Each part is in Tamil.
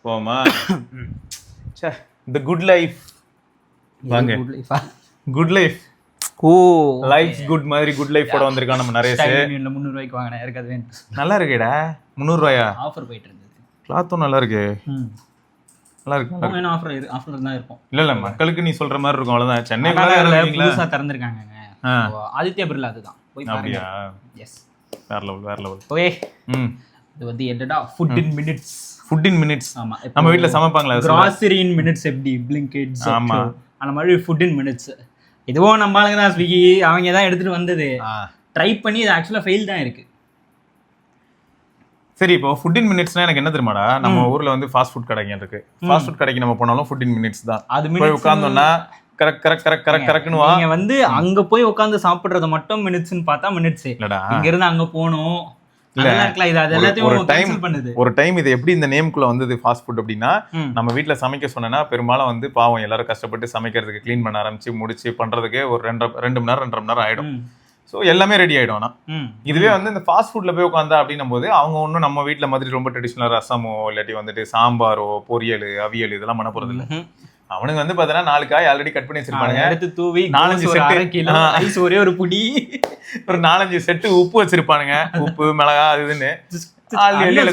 போமா சே தி குட் லைஃப் வாங்க குட் லைஃப் ஓ லைஃப்ஸ் குட் மாதிரி குட் லைஃப் போட வந்திருக்கான் நம்ம நிறைய ஸ்டைல் யூனியன்ல 300 ரூபாய்க்கு வாங்கினேன். எனக்கு அது வேணும். நல்லா இருக்கேடா. 300 ரூபாயா? ஆஃபர் போயிட்டு இருந்தது. கிளாத்தும் நல்லா இருக்கு. நல்லா இருக்கு. என்ன ஆஃபர் தான் இருக்கும். இல்ல மக்களுக்கு நீ சொல்ற மாதிரி இருக்கும் அவ்வளவுதான். சென்னைக்குள்ள புதுசா திறந்திருக்காங்க. ஆதித்யா பிர்லா அதுதான். போய் பாருங்க. எஸ். வேற லெவல். ஓகே. இது வந்து என்னடா ஃபுட் இன் மினிட்ஸ். ஆமா. நம்ம வீட்ல சமைப்பாங்களா? grocery in minutes எப்படி Blinkit. ஆமா. அந்த மாதிரி ஃபுட் இன் மினிட்ஸ். இதுவும் நம்ம ஆளுங்க தான் ஸ்விக்கி அவங்க தான் எடுத்துட்டு வந்தது. ட்ரை பண்ணி இது ஆக்சுவலா ஃபெயில் தான் இருக்கு. சரி, இப்போ ஃபுட் இன் மினிட்ஸ்னா எனக்கு என்ன தெரியுமாடா, நம்ம ஊர்ல வந்து ஃபாஸ்ட் ஃபுட் கடைங்க இருக்கு. ஃபாஸ்ட் ஃபுட் கடைக்கு நம்ம போனாலும் ஃபுட் இன் மினிட்ஸ் தான். அது போய் உட்கார்ந்தோம்னா கரெக்ட்னு நீங்க வந்து அங்க போய் உட்கார்ந்து சாப்பிடுறது மட்டும் மினிட்ஸ்னு பார்த்தா மினிட்ஸ் இல்லடா. இங்க இருந்து அங்க போணும். ஒரு டைம் இது எப்படி இந்த நேம்குள்ள வந்தது ஃபாஸ்ட் ஃபுட் அப்படின்னா, நம்ம வீட்டுல சமைக்க சொன்னா பெரும்பாலும் வந்து பாவம் எல்லாரும் கஷ்டப்பட்டு சமைக்கிறதுக்கு கிளீன் பண்ண ஆரம்பிச்சு முடிச்சு பண்றதுக்கு ஒரு 2 மணி நேரம் ஆயிடும். ஸோ எல்லாமே ரெடி ஆயிடும். ஆனா இதுவே வந்து இந்த ஃபாஸ்ட் ஃபுட்ல போய் உட்காந்தா அப்படின்னும் போது அவங்க ஒன்றும் நம்ம வீட்டுல மாதிரி ரொம்ப ட்ரெடிஷனல் ரசமோ இல்லாட்டி வந்துட்டு சாம்பாரோ பொரியல் அவியல் இதெல்லாம் பண்ண போறது இல்லை. அவனுக்கு வந்து பாத்தீங்கன்னா 4 காய் ஆல்ரெடி கட் பண்ணி வச்சிருப்பாங்க. எடுத்து தூவி 4-5 செட் ஒரே ஒரு புடி ஒரு 4-5 செட்டு உப்பு வச்சிருப்பானுங்க. உப்பு மிளகா அது இதுன்னு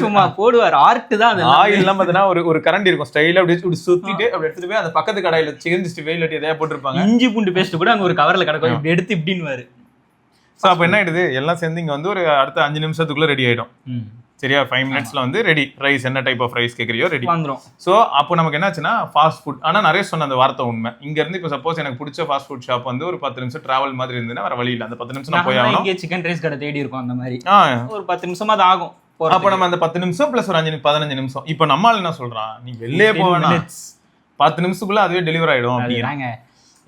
சும்மா போடுவார். ஆர்ட் தான். ஆயில் எல்லாம் பாத்தீங்கன்னா ஒரு கரண்டி இருக்கும். ஸ்டைல அப்படி சுத்திட்டு அப்படி எடுத்துட்டு போய் அந்த பக்கத்து கடையில சிக்கன் 65 இல்லாட்டி எதையா போட்டிருப்பாங்க. இஞ்சி பூண்டு பேஸ்ட் கூட அங்க ஒரு கவர்ல கிடக்கும். இப்படி எடுத்து இப்படின்னு. சோ அப்ப என்ன ஆயிடுது, எல்லாம் சேர்ந்து இங்க வந்து ஒரு அடுத்த 5 நிமிஷத்துக்குள்ள ரெடி ஆயிடும். சரியா? 5 மினிட்ஸ்ல வந்து ரெடி. ரைஸ் என்ன டைப் ஆஃப் ரைஸ் கேக்குறியோ ரெடி வந்துரும். சோ அப்போ நமக்கு என்னாச்சுன்னா ஃபாஸ்ட் ஃபுட். ஆனா நிறைய சொன்ன அந்த வார்த்தை உண்மை. இங்க இருந்து இப்போ சப்போஸ் எனக்கு பிடிச்ச ஃபாஸ்ட் ஃபுட் ஷாப் வந்து ஒரு 10 நிமிஷம் டிராவல் மாதிரி இருந்ததுன்னா வேற வழி இல்லை. அந்த 10 நிமிஷம் நான் போய் ஆகணும். இங்கே சிக்கன் ரைஸ் கடை தேடி இருக்கும் அந்த மாதிரி. ஒரு 10 நிமிஷமா அது ஆகும். அப்ப நம்ம அந்த 10 நிமிஷம் பிளஸ் ஒரு 15 நிமிஷம். இப்போ நம்மால என்ன சொல்றான், நீ வெளியே போவேனா 10 நிமிஷத்துக்குள்ள அதுவே டெலிவரி ஆயிடும் அப்படிங்கிறாங்க.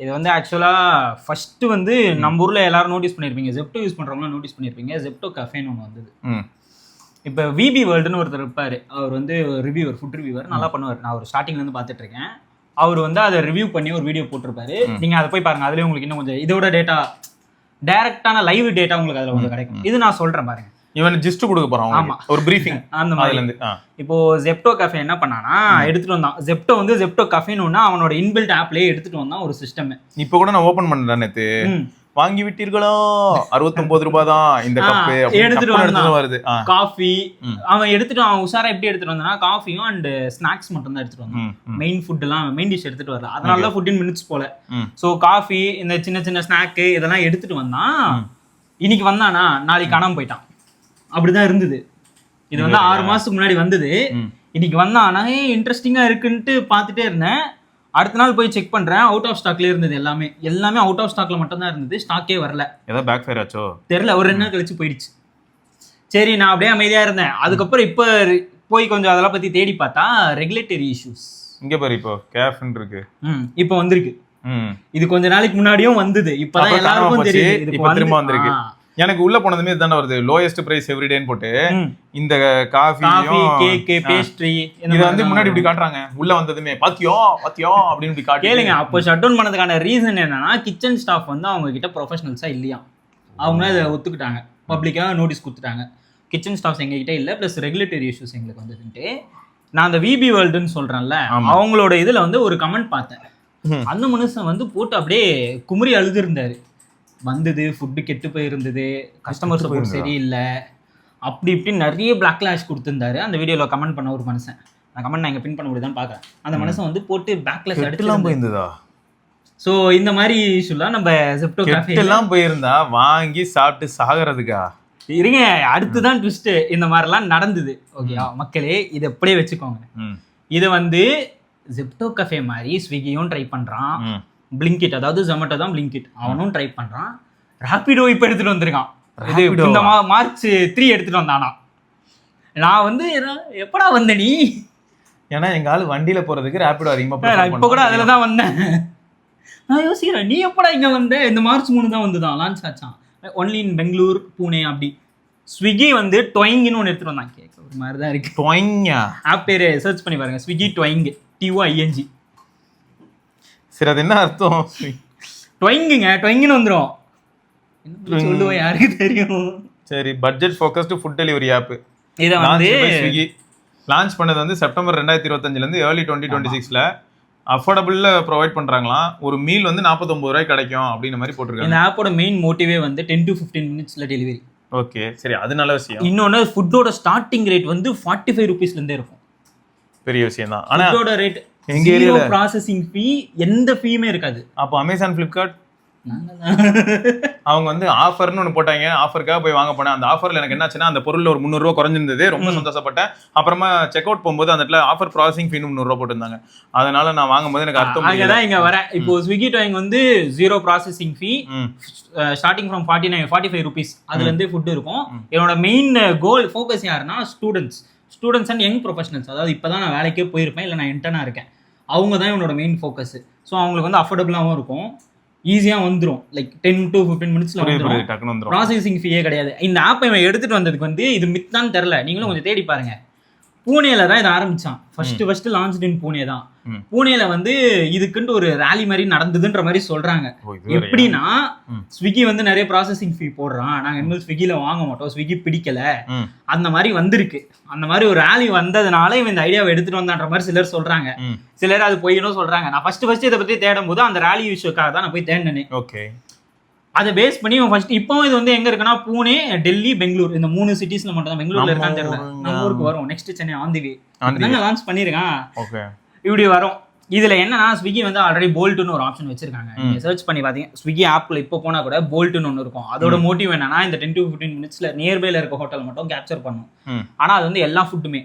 இது வந்து ஆக்சுவலா ஃபர்ஸ்ட் வந்து நம்ம ஊர்ல எல்லாரும் நோட்டீஸ் பண்ணிருப்பீங்க. ஜெப்டோ யூஸ் பண்றவங்க நோட்டீஸ் பண்ணிருப்பீங்க. ஜெப்டோ கஃபேன்னு ஒன்று வந்தது. இப்போ விபி வேர்ல்டுன்னு ஒருத்தர் இருப்பாரு. அவர் வந்து ரிவ்யூவர், ஃபுட் ரிவ்யூவர், நல்லா பண்ணுவார். நான் ஒரு ஸ்டார்டிங்ல இருந்து பார்த்துட்டு இருக்கேன். அவர் வந்து அதை ரிவ்யூ பண்ணி ஒரு வீடியோ போட்டிருப்பாரு. நீங்க அதை போய் பாருங்க. அதுலயே உங்களுக்கு இன்னும் கொஞ்சம் இதோட டேட்டா, டைரக்டான லைவ் டேட்டா உங்களுக்கு அதுல உங்களுக்கு கிடைக்கும். இது நான் சொல்றேன் பாருங்க. இவன் ஜஸ்ட் கொடுக்க போறான். ஆமா, ஒரு பிரீஃபிங் அந்த மாதிரி இருந்து. இப்போ ஜெப்டோ கஃபே என்ன பண்ணானா எடுத்துட்டு வந்தான். ஜெப்டோ வந்து ஜெப்டோ கஃபேன்னு ஒண்ணு அவனோட இன்பில்ட் ஆப்லயே எடுத்துட்டு வந்தான் ஒரு சிஸ்டம். இப்போ கூட நான் ஓபன் பண்ணேன் நேத்து. வாங்கி விட்டீர்களோ 69 ரூபாய் தான் இந்த கப் எடுத்துட்டு வருது. காஃபி அவன் எடுத்துட்டு அவன் உஷாரா எப்படி எடுத்துட்டு வந்தானா காஃபியும் அண்ட் ஸ்நாக்ஸ் மட்டும் தான் எடுத்துட்டு வந்தான். மெயின் ஃபுட் எல்லாம் மெயின் டிஷ் எடுத்துட்டு வரல. அதனால 15 மினிட்ஸ் போல. சோ காஃபி இந்த சின்ன சின்ன ஸ்நாக் இதெல்லாம் எடுத்துட்டு வந்தான். இன்னைக்கு வந்தானா நாளைக்கு காணாம போயிட்டான். அப்படிதான் இருந்தது. இது வந்து 6 மாசத்துக்கு முன்னாடி வந்தது. இன்னைக்கு வந்தானா இன்ட்ரெஸ்டிங்கா இருக்குன்ட்டு பாத்துட்டே இருந்தேன். அடுத்த நாள் போய் செக் பண்றேன், அவுட் ஆஃப் ஸ்டாக்ல இருந்தது. எல்லாமே அவுட் ஆஃப் ஸ்டாக்ல மட்டும் தான் இருந்தது. ஸ்டாக்கே வரல. ஏதோ பேக் ஃபயர் ஆச்சோ தெரியல. ஒரு 2 நாள் கழிச்சு போயிடுச்சு. சரி, நான் அப்படியே அமைதியா இருந்தேன். அதுக்கப்புறம் இப்ப போய் கொஞ்சம் அதெல்லாம் பத்தி தேடி பார்த்தா ரெகுலேட்டரி இஷ்யூஸ் இங்க பாரு. இப்போ கேஃப்னு இருக்கு. இப்போ வந்திருக்கு. இது கொஞ்ச நாளைக்கு முன்னாடியும் வந்தது. இப்பதான் எல்லாருக்கும் தெரியுது. இப்போ திரும்ப வந்திருக்கு. எனக்கு உள்ள போனதுமே இதுதான் வருது. லோயஸ்ட் பிரைஸ் எவ்ரிடேன்னு போட்டு இந்த காஃபி கேக் பேஸ்ட்ரி இத வந்து முன்னாடி இப்படி காட்டுறாங்க. உள்ள வந்ததுமே பாத்தியோ அப்படின்னு இப்படி காட்டி கேளுங்க. அப்போ ஷட் டவுன் பண்ணதுக்கான ரீசன் என்னன்னா கிச்சன் ஸ்டாஃப் வந்து அவங்க கிட்ட ப்ரொஃபஷனல்ஸா இல்லையா. அவங்க அதை ஒத்துக்கிட்டாங்க. பப்ளிக்கா நோட்டீஸ் கொடுத்துட்டாங்க. கிச்சன் ஸ்டாஃப்ஸ் எங்க கிட்ட இல்ல, பிளஸ் ரெகுலேட்டரி இஷ்யூஸ் எங்களுக்கு வந்துட்டு. நான் அந்த விபி வேர்ல்டுன்னு சொல்றேன்ல, அவங்களோட இதுல வந்து ஒரு கமெண்ட் பார்த்தேன். அந்த மனுஷன் வந்து போட்டு அப்படியே குமரி அழுது இருந்தாரு. வந்தது ஃபுட்டு கெட்டு போயிருந்தது, கஸ்டமர் சப்போர்ட் சரியில்லை, அப்படி இப்படின்னு நிறைய பிளாக்லாஷ் கொடுத்துருந்தாரு. அந்த வீடியோவில் கமெண்ட் பண்ண ஒரு மனுஷன். அந்த கமெண்ட் நான் இங்கே பின் பண்ண முடியுதான்னு பார்க்குறேன். அந்த மனுஷன் வந்து போட்டு பேக்லாஷ் எடுத்துலாம் போயிருந்ததா. ஸோ இந்த மாதிரி இஷ்யூலாம் நம்ம ஜெப்டோ கஃபேலாம் போயிருந்தா வாங்கி சாப்பிட்டு சாகிறதுக்கா? இருங்க, அடுத்துதான் ட்விஸ்ட். இந்த மாதிரிலாம் நடந்தது. ஓகேவா மக்களே, இதை எப்படியே வச்சுக்கோங்க. இதை வந்து ஜெப்டோ கஃபே மாதிரி ஸ்விக்கியும் ட்ரை பண்ணுறான். பிளிங்கிட், அதாவது ஜொமேட்டோ தான் பிளிங்கிட், அவனும் ட்ரை பண்றான். ராபிடோ இப்ப எடுத்துட்டு வந்திருக்கான். இது இந்த மார்ச் 3 எடுத்துட்டு வந்தானா. நான் வந்து எப்படா வந்த நீ? ஏன்னா எங்க ஆளு வண்டியில போறதுக்கு ராபிடோ அதிகமா. இப்ப கூட அதுலதான் வந்தேன். நான் யோசிக்கிறேன், நீ எப்படா இங்க வந்த? இந்த மார்ச் 3 தான் வந்துதான் லான்ச் ஆச்சான். ஒன்லி இன் பெங்களூர், பூனே அப்படி. ஸ்விக்கி வந்து டொயிங்னு ஒன்று எடுத்துட்டு வந்தான். கேட்க ஒரு மாதிரி தான் இருக்கு. டொயிங்கா ஆப் பேரு சர்ச் பண்ணி பாருங்க. Swiggy doing, TOING. சரி, அது என்ன அர்த்தம்? டொயிங்குங்க, டொயிங்னு வந்துரும். சொல்லுவோம், யாருக்கு தெரியும். சரி, budget focused food delivery app. இதை வந்து லான்ச் பண்ணது வந்து செப்டம்பர் 2025 ஏர்லி 2026ல அஃபோர்டபுள்ல ப்ரொவைட் பண்றாங்களாம். ஒரு மீல் வந்து 49 ரூபாய்க்கு கிடைக்கும் அப்படின்ற மாதிரி போட்டிருக்காங்க. இந்த ஆப்போட மெயின் மோட்டிவே வந்து 10 to 15 மினிட்ஸ்ல டெலிவரி. ஓகே, சரி, அது நல்ல விஷயம். இன்னொன்னு ஃபுட்டோட ஸ்டார்டிங் ரேட் வந்து 45 rupeesல இருந்தே இருக்கும். பெரிய விஷயம் தான். ஆனா ஃபுட்டோட ரேட் எங்க ஏரியால ப்ராசஸிங் ஃபீ எந்த ஃபீமே இருக்காது. அப்போ அமேசான் ஃபிளிப்கார்ட் அவங்க வந்து ஆஃபர்னு ஒன்று போட்டாங்க. ஆஃபருக்காக போய் வாங்க போனேன். அந்த ஆஃபர்ல எனக்கு என்னாச்சுன்னா அந்த பொருள் ஒரு 300 ரூபா குறைஞ்சிருந்தது. ரொம்ப சந்தோஷப்பட்டேன். அப்புறமா செக் அவுட் போகும்போது அந்த இடத்துல ஆஃபர் ப்ராசஸிங் ஃபீ 300 ரூபா போட்டிருந்தாங்க. அதனால நான் வாங்கும்போது எனக்கு அர்த்தம் புரியல. அங்கதான் இங்க வர இப்போ ஸ்விக்கி டாயிங் வந்து 0 processing fee starting from 45 rupees அதுல இருந்து ஃபுட் இருக்கும். என்னோட மெயின் கோல் ஃபோக்கஸ் யாருன்னா ஸ்டூடெண்ட்ஸ் அண்ட் யங் ப்ரொஃபஷனல்ஸ். அதாவது இப்பதான் நான் வேலைக்கே போயிருப்பேன், இல்லை நான் இன்டர்னா இருக்கேன், அவங்க தான் என்னோட மெயின் ஃபோக்கஸ். ஸோ அவங்களுக்கு வந்து அஃபோர்டபுளாகவும் இருக்கும், ஈஸியாக வந்துடும். லைக் 10 to 15 மினிட்ஸ்ல வந்துடும். ப்ராசஸிங் ஃபீயே கிடையாது. இந்த ஆப்பை இவன் எடுத்துட்டு வந்ததுக்கு வந்து இது மித்தான்னு தெரியல, நீங்களும் கொஞ்சம் தேடி பாருங்க. பூனேல தான் இதை ஆரம்பிச்சான். ஃபர்ஸ்ட் லான்ச் இன் பூனே தான். பூனேல வந்து இதுக்குன்ட்டு ஒரு ரேலி மாதிரி நடந்ததுன்ற மாதிரி சொல்றாங்க. எப்படின்னா ஸ்விக்கி வந்து நிறைய ப்ராசஸிங் ஃபீ போடுறான், நாங்க இனிமேல் ஸ்விக்கில வாங்க மாட்டோம், ஸ்விக்கி பிடிக்கல, அந்த மாதிரி வந்திருக்கு. அந்த மாதிரி ஒரு ரேலி வந்ததுனால இவன் இந்த ஐடியாவை எடுத்துட்டு வந்தான்ற மாதிரி சிலர் சொல்றாங்க. சிலர் அது பொய்னும் சொல்றாங்க. நான் ஃபர்ஸ்ட் இதை பத்தி தேடும் போது அந்த ரேலி இஷ்யூக்காக தான் நான் போய் தேடினேன். ஓகே, அதை பேஸ் பண்ணி இப்போ இது வந்து எங்க இருக்குன்னா பூனே, டெல்லி, பெங்களூர், இந்த 3 சிட்டிஸ்ல மட்டும் தான். பெங்களூர்ல இருக்கான்னு தெரியல, நம்ம ஊருக்கு வரும் next Chennai on the way launch பண்ணிருக்கான். ஓகே, இப்படி வரும். இதுல என்னன்னா ஸ்விக்கி வந்து ஆல்ரெடி போல்ட்னு ஒரு ஆப்ஷன் வச்சிருக்காங்க. நீங்க சர்ச் பண்ணி பாத்தீங்க ஸ்விக்கி ஆப்ல இப்போ போனா கூட போல்ட்னு ஒன்று இருக்கும். அதோட மோட்டிவ் என்னன்னா இந்த 10 to 15 மினிட்ஸ்ல நியர்பைல இருக்க ஹோட்டல் மட்டும் கேப்சர் பண்ணும். ஆனா அது வந்து எல்லா ஃபுட்டுமே.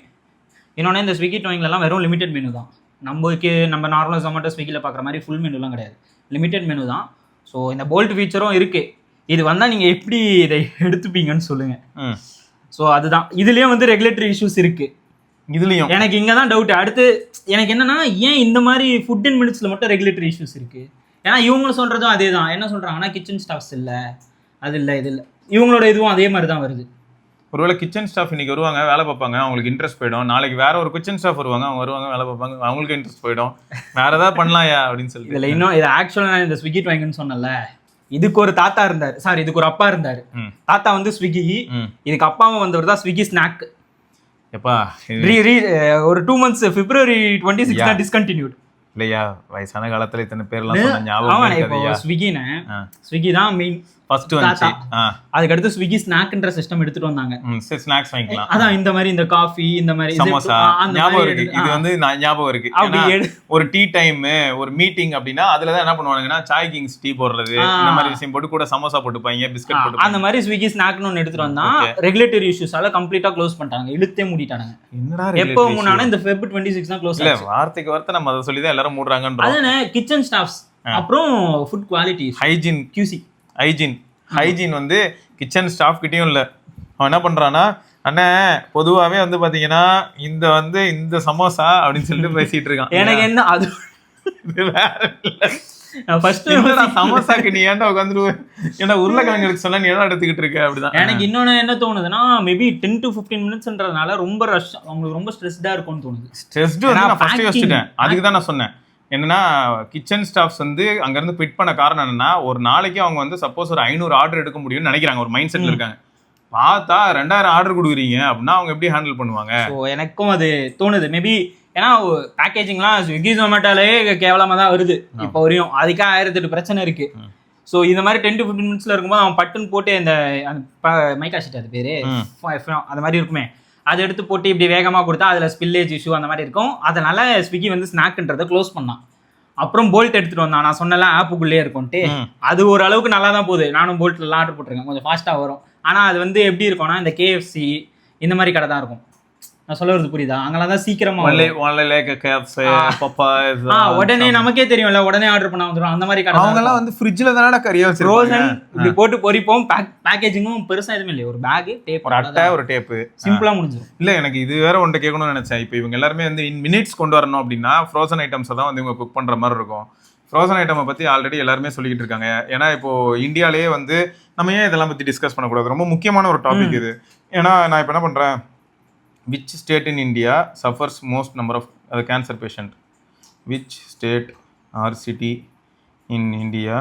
இன்னொன்னு இந்த ஸ்விக்கி டாயிங்ல எல்லாம் வெறும் லிமிடெட் மெனு தான். நம்ம நார்மலா ஜொமேட்டோ ஸ்விக்கில பாக்குற மாதிரி ஃபுல் மெனுலாம் கிடையாது, லிமிடெட் மெனு தான். ஸோ இந்த போல்ட் ஃபீச்சரும் இருக்கு. இது வந்தா நீங்க எப்படி இதை எடுத்துப்பீங்கன்னு சொல்லுங்க. ஸோ அதுதான். இதுலயும் வந்து ரெகுலேட்டரி இஷ்யூஸ் இருக்கு. இதுலயும் எனக்கு இங்க தான் டவுட். அடுத்து எனக்கு என்னன்னா, ஏன் இந்த மாதிரி ஃபுட் அண்ட் மினிட்ஸ்ல மட்டும் ரெகுலேட்டரி இஷ்யூஸ் இருக்கு? ஏன்னா இவங்க சொல்றதும் அதே தான். என்ன சொல்றாங்கன்னா கிச்சன் ஸ்டாஃப்ஸ் இல்ல, அது இல்ல, இது இல்ல. இவங்களோட இதுவும் அதே மாதிரி தான் வருது. ஒருவேளை கிச்சன் ஸ்டாஃப் இன்னைக்கு வருவாங்க, வேலை பார்ப்பாங்க, அவங்களுக்கு இன்ட்ரெஸ்ட் போயிடும். நாளைக்கு வேற ஒரு கிச்சன் ஸ்டாஃப் வருவாங்க, அவங்க வருவாங்க, வேலை பார்ப்பாங்க, அவங்களுக்கு இன்ட்ரெஸ்ட் போயிடும், வேற ஏதாவது பண்ணலாம்யா அப்படின்னு சொல்லி. இதுல இன்னும் இது ஆக்சுவலா நான் இந்த ஸ்விக்கி டாயிங்னு சொன்னல, இதுக்கு ஒரு தாத்தா இருந்தாரு, சாரி இதுக்கு ஒரு அப்பா இருந்தாரு. தாத்தா வந்து ஸ்விக்கி, இதுக்கு அப்பாவும் வந்தவர் தான் ஸ்விக்கி ஸ்நாக். எப்பா ஒரு 2 months February 26 தான் டிஸ்கண்டினியூட். இல்லையா, வயசான காலத்துல இத்தனை பேர்லாம் சொன்ன ஞாபகம் இருக்காதுயா. ஸ்விக்கி தான் மெயின் ஃபர்ஸ்ட் வந்துச்சு. அதுக்கு அடுத்து ஸ்விக்கி ஸ்நாக்ன்ற சிஸ்டம் எடுத்துட்டு வந்தாங்க. ஸ்நாக்ஸ் வாங்கிக்கலாம். அதான் இந்த மாதிரி இந்த காஃபி, இந்த மாதிரி சமோசா ஞாபகம் இருக்கு. இது வந்து ஞாபகம் இருக்கு. ஒரு டீ டைம், ஒரு மீட்டிங் அப்படின்னா அதுல தான் என்ன பண்ணுவாங்கன்னா சாய் கிங்ஸ் டீ போடுறது, இந்த மாதிரி விஷயம் போட்டு கூட சமோசா போட்டுப்பாங்க, பிஸ்கட் போட்டு. அந்த மாதிரி ஸ்விக்கி ஸ்நாக்னு ஒன்னு எடுத்துட்டு வந்தா ரெகுலேட்டரி இஷ்யூஸால கம்ப்ளீட்டா க்ளோஸ் பண்ணிட்டாங்க, இழுத்தே மூடிட்டாங்க. என்னடா எப்போ மூணானா இந்த Feb 26 தான் க்ளோஸ். இல்ல, வார்த்தைக்கு வார்த்தை நம்ம அதை சொல்லி தான் எல்லாரும் மூடுறாங்கன்ற. அதானே கிச்சன் ஸ்டாஃப்ஸ். அப்புறம் food quality, hygiene, QC hygiene வந்து கிச்சன் ஸ்டாஃப் கிட்டயும் இல்ல. அவன் என்ன பண்றான்னா, அண்ணே பொதுவாவே வந்து பாத்தீங்கன்னா இந்த சமோசா அப்படின்னு சொல்லிட்டு பேசிட்டு இருக்கான். எனக்கு என்ன அது வேற இல்ல. சமோசாக்கு நீ ஏன்டா உட்காந்துட்டு ஏன்னா உருளைக்கிழங்கு சொன்னா நீ ஏன் எடுத்துக்கிட்டு இருக்க அப்படிதான். எனக்கு இன்னொன்னு என்ன தோணுதுன்னா, மேபி 10 to 15 மினிட்ஸ்ன்றதுனால ரொம்ப ரஷ், அவங்களுக்கு ரொம்ப ஸ்ட்ரெஸ்டா இருக்கும்னு தோணுது. ஸ்ட்ரெஸ்டு நான் ஃபர்ஸ்ட் யோசிச்சிட்டேன். அதுக்கு தான் நான் சொன்னேன். என்னன்னா கிச்சன் ஸ்டாஃப்ஸ் வந்து அங்கேருந்து பிட் பண்ண காரணம் என்னன்னா, ஒரு நாளைக்கு அவங்க வந்து சப்போஸ் ஒரு 500 ஆர்டர் எடுக்க முடியும்னு நினைக்கிறாங்க, ஒரு மைண்ட் செட்ல இருக்காங்க. பார்த்தா 2000 ஆர்டர் கொடுக்குறீங்க அப்படின்னா அவங்க எப்படி ஹேண்டில் பண்ணுவாங்க? ஸோ எனக்கும் அது தோணுது. மேபி ஏன்னா பேக்கேஜிங்லாம் ஸ்விக்கி ஜொமேட்டோலே கேவலமாக தான் வருது இப்போ வரையும். அதுக்கே 1008 பிரச்சனை இருக்கு. ஸோ இந்த மாதிரி 10 to 15 மினிட்ஸ்ல இருக்கும்போது அவன் பட்டுன்னு போட்டு இந்த மைக்கா ஷீட், அது பேரு அந்த மாதிரி இருக்குமே, அதை எடுத்து போட்டு இப்படி வேகமாக கொடுத்தா அதில் ஸ்பில்லேஜ் இஷ்யூ அந்த மாதிரி இருக்கும். அதனால ஸ்விக்கி வந்து ஸ்நாக்ன்றதை க்ளோஸ் பண்ணான். அப்புறம் போல்ட் எடுத்துட்டு வந்தான். நான் சொன்னலாம் ஆப்புக்குள்ளே இருக்கும்ட்டு, அது ஓரளவுக்கு நல்லா தான் போகுது. நானும் போல்ட்லாம் ஆர்டர் போட்டிருக்கேன், கொஞ்சம் ஃபாஸ்ட்டாக வரும். ஆனால் அது வந்து எப்படி இருக்கும்னா, இந்த KFC இந்த மாதிரி கடை தான் இருக்கும். நான் சொல்ல வருது புரியுதா? அங்கெல்லாம் தான் சீக்கிரமா உடனே நமக்கே தெரியும்ல, உடனே ஆர்டர் பண்ண வந்துடும். அந்த மாதிரி கடை அவங்கலாம் வந்து ஃப்ரிட்ஜ்ல தானடா கறியா ஃப்ரோசன் இப்படி போட்டு பொரிப்போம். பேக்கேஜிங்கும் பெருசா எதுவுமே இல்லை, ஒரு பேக், டேப், ஒரு அட்டை, ஒரு டேப், சிம்பிளா முடிஞ்சிடும். இல்ல எனக்கு இது வேற ஒன்று கேட்கணும்னு நினைச்சேன். இப்போ இவங்க எல்லாருமே வந்து இன் மினிட்ஸ் கொண்டு வரணும் அப்படின்னா ஃப்ரோசன் ஐட்டம்ஸை தான் வந்து இவங்க குக் பண்ற மாதிரி இருக்கும். ஃப்ரோசன் ஐட்டமை பத்தி ஆல்ரெடி எல்லாருமே சொல்லிக்கிட்டு இருக்காங்க. ஏன்னா இப்போ இந்தியாலேயே வந்து நம்ம ஏன் இதெல்லாம் பத்தி டிஸ்கஸ் பண்ணக்கூடாது, ரொம்ப முக்கியமான ஒரு டாபிக் இது. ஏன்னா நான் இப்போ என்ன பண்றேன், which state in India suffers most number of cancer patient? Which state or city in India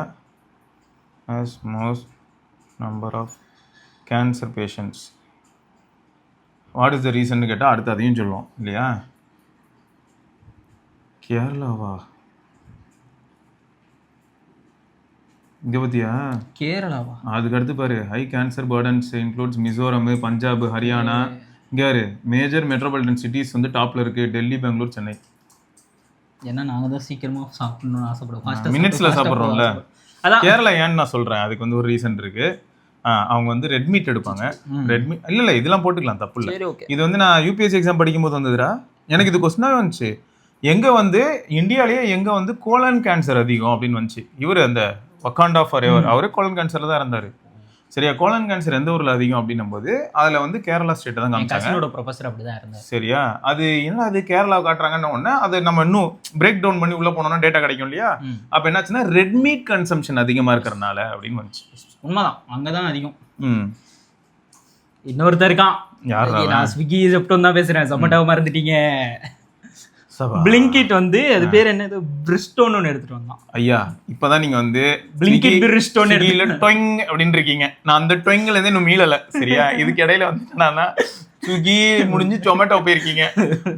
has most number of cancer patients? What is the reason கேட்டால் அடுத்து அதையும் சொல்லுவோம் இல்லையா. கேரளாவா? இங்கே பற்றியா? கேரளாவா? அதுக்கு அடுத்து பாரு, high cancer burdens includes Mizoram, Punjab, Haryana. இங்கே யாரு மேஜர் மெட்ரோபாலிட்டன் சிட்டிஸ் வந்து டாப்பில் இருக்குது, டெல்லி, பெங்களூர், சென்னை. ஏன்னா நாங்கள் தான் சீக்கிரமாக சாப்பிடணும்னு ஆசைப்படுவோம், மினிட்ஸில் சாப்பிட்றோம்ல. அதான் கேரளா ஏன்னு நான் சொல்கிறேன், அதுக்கு வந்து ஒரு ரீசன் இருக்குது. அவங்க வந்து ரெட் மீட் எடுப்பாங்க. ரெட் மீட் இல்லை இதெல்லாம் போட்டுக்கலாம், தப்பு இல்லை. இது வந்து நான் யூபிஎஸ்சி எக்ஸாம் படிக்கும்போது வந்ததுடா, எனக்கு இது கொஸ்டினாகவே வந்துச்சு. எங்கே வந்து இந்தியாவிலேயே எங்கே வந்து கோலன் கேன்சர் அதிகம் அப்படின்னு வந்துச்சு. இவர் அந்த வக்காண்டா ஃபார் எவர் அவரே கோலன் கேன்சரில் தான் இருந்தார். சரியா, கோலன் கேன்சர் எந்த ஊரில் அதிகம் அப்படின்னும் போது அதில் வந்து கேரளா ஸ்டேட்டை தான் காமிச்சாங்க. ப்ரொஃபஸர் அப்படி தான் இருந்தார். சரியா, அது என்ன அது கேரளா காட்டுறாங்கன்னு ஒன்று, அது நம்ம இன்னும் பிரேக் டவுன் பண்ணி உள்ளே போனோம்னா டேட்டா கிடைக்கும் இல்லையா. அப்போ என்னாச்சுன்னா ரெட் மீட் கன்சம்ஷன் அதிகமாக இருக்கிறனால அப்படின்னு வந்துச்சு. உண்மைதான், அங்கதான் அதிகம். இன்னொருத்தர் இருக்கான், நான் ஸ்விக்கி ஜெப்டோ தான் பேசுறேன், ஜொமேட்டோ மறந்துட்டீங்க. பிளிங்கிட் வந்து அது பேர் என்னது, பிரிஸ்டோன்னு ஒன்று எடுத்துட்டு வந்தான். ஐயா இப்பதான் நீங்க வந்து பிளிங்கிட் பிரிஸ்டோன் இல்ல டொயிங் அப்படின்னு இருக்கீங்க. நான் அந்த டொயிங்ல இருந்து இன்னும் மீளல. சரியா, இதுக்கு இடையில வந்து ஸ்விக்கி முடிஞ்சு ஜொமேட்டோ போயிருக்கீங்க.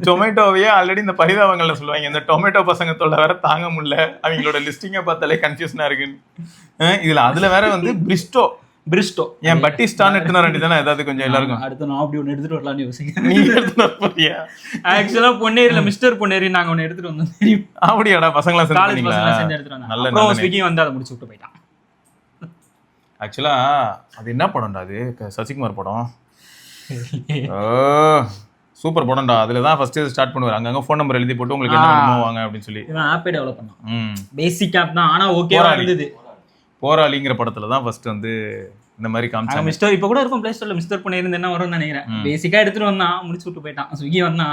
ஜொமேட்டோவையே ஆல்ரெடி இந்த பரிதாபங்கள்ல சொல்லுவாங்க, இந்த டொமேட்டோ பசங்க தொல்லை வேற தாங்க முடியல, அவங்களோட லிஸ்டிங்கை பார்த்தாலே கன்ஃபியூஷனா இருக்குன்னு. இதுல அதுல வேற வந்து பிரிஸ்டோ என் பட்டிஸ்டான்னு எடுத்துன வேண்டியதானே ஏதாவது கொஞ்சம் எல்லாருக்கும். அடுத்து நான் அப்படி ஒன்று எடுத்துட்டு வரலாம்னு யோசிக்கிறேன். நீ எடுத்துட்டு போறியா? ஆக்சுவலா பொன்னேரியில மிஸ்டர் பொன்னேரி நாங்க ஒன்று எடுத்துட்டு வந்தோம், தெரியும். அப்படியாடா? பசங்களாம் செஞ்சு எடுத்துட்டு வந்தோம். நல்ல ஸ்விக்கி வந்து அதை முடிச்சு விட்டு போயிட்டான். ஆக்சுவலா அது என்ன படம்டா, அது சசிகுமார் படம். சூப்பர் படம்டா. அதுல தான் ஃபர்ஸ்ட் ஸ்டார்ட் பண்ணுவார், அங்கங்க ஃபோன் நம்பர் எழுதி போட்டு உங்களுக்கு என்ன வேணுமோ வாங்க அப்படின்னு சொல்லி. இவன் ஆப்பே டெவலப் பண்ணான், பேசிக் ஆப் தான், ஆனா ஓகேவா இருந்தது. போராளிங்கிற படத்துல தான் ஃபர்ஸ்ட் வந்து இந்த மாதிரி காமிச்சாங்க. மிஸ்டர் இப்ப கூட இருக்கும் பிளே ஸ்டோர்ல, மிஸ்டர் பொன்னேரி என்ன வரும்னு நினைக்கிறேன். பேசிக்கா எடுத்துட்டு வந்தான், முடிச்சு விட்டு போயிட்டான். ஸ்விக்கி வந்தா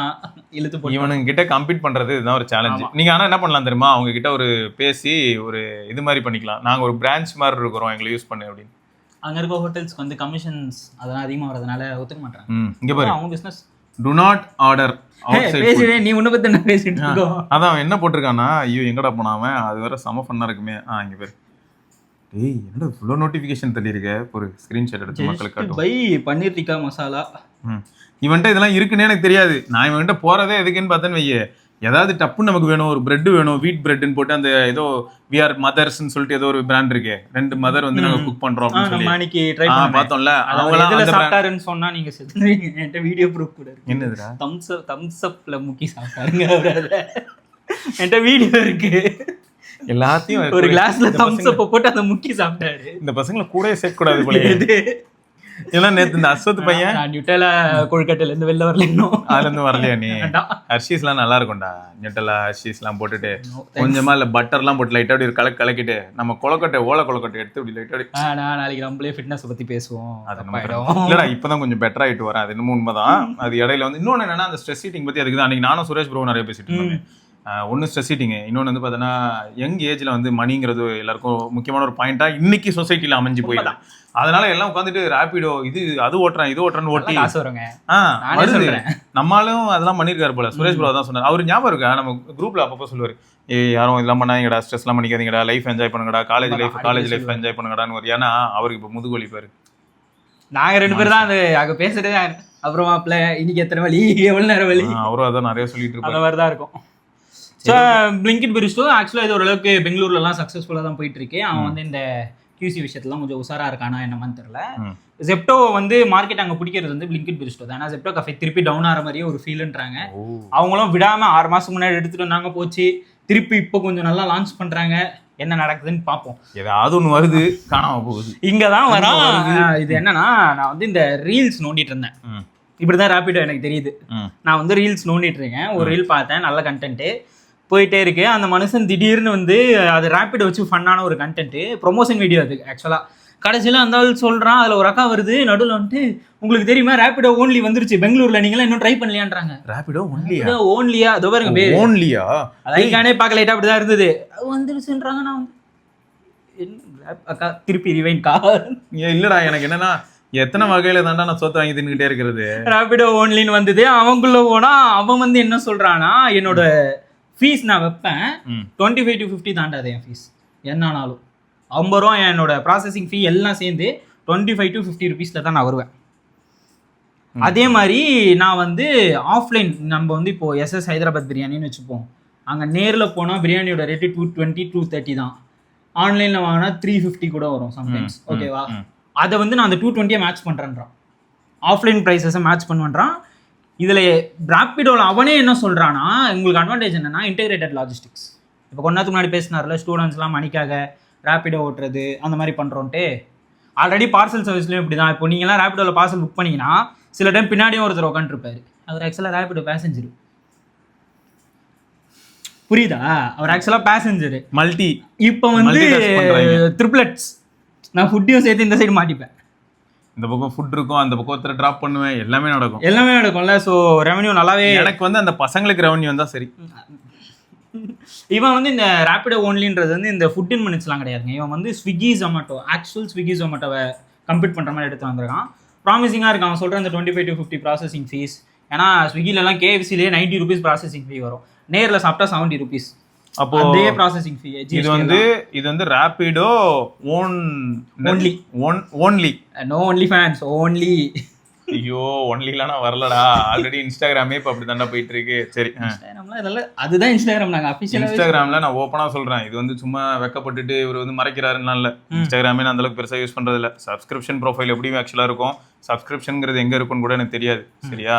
இழுத்து போய் இவனுங்க கிட்ட கம்பீட் பண்றது இதுதான் ஒரு சேலஞ்ச். நீங்க ஆனா என்ன பண்ணலாம் தெரியுமா, அவங்க கிட்ட ஒரு பேசி ஒரு இது மாதிரி பண்ணிக்கலாம், நாங்க ஒரு பிரான்ச் மாதிரி இருக்கிறோம் எங்களை யூஸ் பண்ணு அப்படின்னு. அங்க இருக்க ஹோட்டல்ஸ்க்கு வந்து கமிஷன்ஸ் அதெல்லாம் அதிகமா வரதுனால ஒத்துக்க மாட்டாங்க. இங்க பாரு, அவங்க business to not order outside. பேசுவே நீ உன்ன பத்தி என்ன பேசிட்டு இருக்கோ. அதான் என்ன போட்டிருக்கானா, ஐயோ எங்கடா போனாம, அது வேற சம ஃபன்னா இருக்குமே. இங்க பாரு, ஏய் என்னடா இவ்ளோ நோட்டிஃபிகேஷன் தள்ளிருக்க, ஒரு ஸ்கிரீன்ஷாட் எடுத்து மக்களுக்கு காட்டு. பை பன்னீர் டிக்கா மசாலா. இவன்ட்ட இதெல்லாம் இருக்குன்னே எனக்கு தெரியாது. நான் இவன்ட்ட போறதே எதுக்குன்னு பார்த்தேன்னு வையே, ஏதாவது டப்பு நமக்கு வேணும், ஒரு பிரெட் வேணும், வீட் பிரெட்னு போட்டு அந்த ஏதோ விஆர் மதர்ஸ்னு சொல்லிட்டு ஏதோ ஒரு பிராண்ட் இருக்கு, 2 மதர் வந்து நாங்க குக் பண்றோம் அப்படின்னு சொல்லி மானிக்கு ட்ரை பார்த்தோம்ல. அவங்கலாம் அந்த சாப்பிட்டாருன்னு சொன்னா நீங்க செத்துறீங்க. என்கிட்ட வீடியோ ப்ரூஃப் கூட இருக்கு. என்னதுடா? தம்ஸ் அப்ல முக்கி சாப்பிட்டாருங்க. என்கிட்ட வீடியோ இருக்கு. எல்லாத்தையும் ஒரு கிளாஸ்ல தம்ஸ் அப் போட்டு அந்த முக்கி சாப்பிட்டாரு. இந்த பசங்களை கூட சேர்க்க கூடாது போல. ஏன்னா நேத்து இந்த அஸ்வத் பையன் நியூட்டலா கொழுக்கட்டையில இருந்து வெளில வரல, இன்னும் அதுல இருந்து வரலையா நீ? ஹர்ஷீஸ் எல்லாம் நல்லா இருக்கும்டா, நியூட்டலா ஹர்ஷீஸ் எல்லாம் போட்டுட்டு கொஞ்சமா இல்ல பட்டர் எல்லாம் போட்டு லைட்டா அப்படி கலக்கிட்டு நம்ம கொழுக்கட்டை ஓலை கொழுக்கட்டை எடுத்து இப்படி லைட்டா. நாளைக்கு நம்மளே ஃபிட்னஸ் பத்தி பேசுவோம். இல்லடா இப்பதான் கொஞ்சம் பெட்டர் ஆயிட்டு வரேன், அது இன்னும் உண்மைதான். அது இடையில வந்து இன்னொன்னு என்னன்னா, அந்த ஸ்ட்ரெஸ் ஈட்டிங் பத்தி அதுக்கு தான் அன்னைக்கு நானும் சுரேஷ் ப்ரோ நிறைய பேசிட்டு இருந்தோம். ஒன்று ஸ்ட்ரெஸ் ஈட்டிங், இன்னொன்று வந்து பார்த்தீங்கன்னா யங் ஏஜ்ல வந்து மணிங்கிறது எல்லாருக்கும் முக்கியமான ஒரு பாயிண்டா இன்னைக்கு சொசைட்டில அமைஞ்சு போயிடலாம். அதனால எல்லாம் உட்காந்துட்டு ரேபிடோ இது அது ஓட்டுறேன் இது ஓட்டுறேன்னு ஓட்டி நம்மளும் அதெல்லாம் பண்ணிருக்காரு போல. சுரேஷ் ப்ரோ தான் சொன்னார், அவர் ஞாபகம் இருக்கா, நம்ம குரூப்ல அப்பப்போ சொல்லுவார், யாரும் இதெல்லாம் பண்ணாங்கடா, ஸ்ட்ரெஸ் எல்லாம் பண்ணிக்காதீங்கடா, லைஃப் என்ஜாய் பண்ணுங்கடா, காலேஜ் லைஃப் என்ஜாய் பண்ணுங்கடான்னு. ஏன்னா அவருக்கு இப்போ முதுகு வலிப்பாரு. நாங்க 2 பேரும் தான் அது அங்க பேசுறதே. அப்புறமா இன்னைக்கு எத்தனை வலி, எவ்வளவு நேரம் வலி, அவரும் அதான் நிறைய சொல்லிட்டு இருப்பாரு. அந்த மாதிரி தான் இருக்கும். ஸோ பிளிங்கிட் பிரிஸ்டோ ஆக்சுவலாக இது ஓரளவுக்கு பெங்களூர்லலாம் சக்ஸஸ்ஃபுல்லாக தான் போயிட்டு இருக்கு. அவன் வந்து இந்த கியூசி விஷயத்துலாம் கொஞ்சம் உசாரா இருக்கானா என்னமான்னு தெரியல. ஜெப்டோ வந்து மார்க்கெட் அங்கே பிடிக்கிறது வந்து பிளிங்கிட் பிரிஸ்டோ தான். ஏன்னா ஜெப்டோ கஃபே திருப்பி டவுன் ஆகிற மாதிரியே ஒரு ஃபீல்ன்றாங்க. அவங்களும் விடாமல் 6 மாதம் முன்னாடி எடுத்துகிட்டு வந்தாங்க, போச்சு. திருப்பி இப்போ கொஞ்சம் நல்லா லான்ச் பண்ணுறாங்க. என்ன நடக்குதுன்னு பார்ப்போம். ஏதாவது ஒன்று வருது, காணாமல் போகுது. இங்கே தான் வரோம். இது என்னன்னா, நான் வந்து இந்த ரீல்ஸ் நோண்டிட்டு இருந்தேன். இப்படிதான் ரேபிடோ எனக்கு தெரியுது. நான் வந்து ரீல்ஸ் நோண்டிட்டு இருக்கேன், ஒரு ரீல் பார்த்தேன், நல்ல கண்டென்ட்டு போயிட்டே இருக்கு. அந்த மனுஷன் திடீர்னு வந்து அது ரேபிடோ வச்சு ஃபன்னான ஒரு கண்டென்ட்டு, ப்ரொமோஷன் வீடியோ அது ஆக்சுவலாக. கடைசியில் அந்த ஆள் சொல்கிறான், அதில் ஒரு அக்கா வருது நடுவில் வந்துட்டு, உங்களுக்கு தெரியுமா ரேபிடோ ஓன்லி வந்துருச்சு பெங்களூரில், நீங்களாம் இன்னும் ட்ரை பண்ணலையான்றாங்க. ரேபிடோ ஓன்லியா? அதோ பாருங்க பேர் ஓன்லியா, அதைக்கானே பார்க்க லைட்டாக அப்படி தான் இருந்தது. வந்துருச்சுன்றாங்க. நான் அக்கா திருப்பி ரிவைன் கா இல்லைடா, எனக்கு என்னன்னா எத்தனை வகையில தாண்டா நான் சோத்து வாங்கி தின்னுகிட்டே இருக்கிறது. ரேபிடோ ஓன்லின்னு வந்தது. அவங்குள்ள போனா அவன் வந்து என்ன சொல்றானா, என்னோட ஃபீஸ் நான் வைப்பேன் 25 to 50 தாண்டாது என் ஃபீஸ். என்னானாலும் 50 ரூபா என்னோட ப்ராசஸிங் ஃபீ எல்லாம் சேர்ந்து 25 to 50 ருபீஸில் தான் நான் வருவேன். அதே மாதிரி நான் வந்து ஆஃப்லைன் நம்ம வந்து இப்போ எஸ்எஸ் ஹைதராபாத் பிரியாணின்னு வச்சுப்போம், அங்கே நேரில் போனால் பிரியாணியோட ரேட்டு 220 230 தான். ஆன்லைனில் வாங்கினா 350 கூட வரும் சம்டைம்ஸ். ஓகேவா, அதை வந்து நான் அந்த 220 மேட்ச் பண்ணுறேன்றான், ஆஃப்லைன் ப்ரைஸஸை மேட்ச் பண்ணுவேன்றான். இதில் ராப்பிடோவில் அவனே என்ன சொல்கிறான்னா, உங்களுக்கு அட்வான்டேஜ் என்னென்னா இன்டெகிரேட்டட் லாஜிஸ்டிக்ஸ். இப்போ கொஞ்ச நேரத்துக்கு முன்னாடி பேசினார்ல, ஸ்டூடெண்ட்ஸ்லாம் மணிக்காக ரேப்பிடோ ஓட்டுறது அந்த மாதிரி பண்ணுறோன்ட்டு. ஆல்ரெடி பார்சல் சர்வீஸ்லையும் இப்படி தான். இப்போ நீங்களாம் ரேப்பிடோவில் பார்சல் புக் பண்ணிங்கன்னா சில டைம் பின்னாடியும் ஒருத்தர் உட்காந்துருப்பாரு, அவர் ஆக்சுவலாக ரேப்பிடோ பேசஞ்சரு. புரியுதா, அவர் ஆக்சுவலாக பேசஞ்சரு மல்டி. இப்போ வந்து ட்ரிப்ளெட்ஸ், நான் ஃபுட்டையும் சேர்த்து இந்த சைடு மாட்டிப்பேன், இந்த பக்கம் ஃபுட் இருக்கும், அந்த பக்கம் ஒருத்தர் ட்ராப் பண்ணுவேன், எல்லாமே நடக்கும்ல. ஸோ ரெவன்யூ நல்லாவே. எனக்கு வந்து அந்த பசங்களுக்கு ரெவன்யூ வந்தால் சரி. இவன் வந்து இந்த ரேப்பிடோ ஓன்லின்றது வந்து இந்த 15 மினிட்ஸ்லாம் கிடையாதுங்க. இவன் வந்து ஸ்விக்கி ஜொமேட்டோ, ஆக்சுவல் ஸ்விக்கி ஜொமேட்டோவை கம்ப்ளீட் பண்ணுற மாதிரி எடுத்து வந்திருக்கான். ப்ராமிசிங்காக இருக்கான். அவன் சொல்கிற அந்த 25 to 50 ப்ராசஸிங் ஃபீஸ். ஏன்னா ஸ்விக்கிலலாம் KFCலேயே 90 rupees ப்ராசஸிங் ஃபீ வரும், நேரில் சாப்பிட்டா 70 rupees. அப்போ அதே ப்ராசஸிங் ஃபீ. இது வந்து Rapido only no OnlyFans only. ஐயோ ஒன்லிலாம் நான் வரலடா, ஆல்ரெடி இன்ஸ்டாகிராமே இப்போ அப்படி தாண்டா போயிட்டு இருக்கு. சரி, அதுதான் இன்ஸ்டாகிராம். நாங்கள் அஃபிஷியல் இன்ஸ்டாகிராமில் நான் ஓப்பனாக சொல்கிறேன், இது வந்து சும்மா வெக்கப்பட்டுட்டு இவர் வந்து மறைக்கிறாருன்னா இல்லை. இன்ஸ்டாகிராமே நான் அந்தளவுக்கு பெருசாக யூஸ் பண்ணுறது இல்லை. சப்ஸ்கிரிப்ஷன் ப்ரொஃபைல் எப்படியும் ஆக்சுவலாக இருக்கும், சப்ஸ்கிரிப்ஷனுங்கிறது எங்கே இருக்குன்னு கூட எனக்கு தெரியாது. சரியா,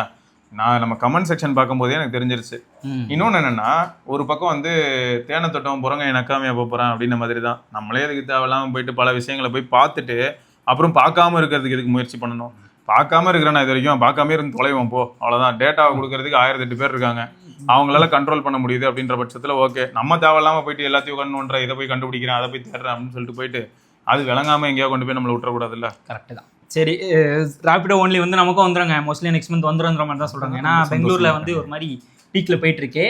நான் நம்ம கமெண்ட் செக்ஷன் பார்க்கும்போதே எனக்கு தெரிஞ்சிருச்சு. இன்னொன்று என்னென்னா, ஒரு பக்கம் வந்து தேனை தொட்டம் புறங்க என் அக்காமையாக போகிறேன் அப்படின்ற மாதிரி தான். நம்மளே அதுக்கு தேவையில்லாமல் போயிட்டு பல விஷயங்களை போய் பார்த்துட்டு அப்புறம் பார்க்காம இருக்கிறதுக்கு எதுக்கு முயற்சி பண்ணணும். பார்க்காம இருக்கிறேன்னா இது வரைக்கும் பார்க்காம இருந்து தொலைவோம் போ, அவ்வளோதான். டேட்டாவை கொடுக்கறதுக்கு 1008 பேர் இருக்காங்க, அவங்களால கண்ட்ரோல் பண்ண முடியுது அப்படின்ற பட்சத்தில் ஓகே. நம்ம தேவையில்லாமல் போயிட்டு எல்லாத்தையும் கண்ணுன்ற இதை போய் கண்டுபிடிக்கிறேன், அதை போய் தேடுறேன் அப்படின்னு சொல்லிட்டு போயிட்டு அது விளங்காமல் எங்கேயோ கொண்டு போய் நம்மளை விட்டுறக்கூடாதுல்ல. கரெக்டு தான். சரி, ராப்பிடோ ஒன்லி வந்து நமக்கும் வந்துடுங்க, மோஸ்ட்லி நெக்ஸ்ட் மந்த் வந்துடுங்கிற மாதிரி தான் சொல்கிறாங்க. ஏன்னா பெங்களூரில் வந்து ஒரு மாதிரி பீக்கில் போயிட்டு இருக்கே.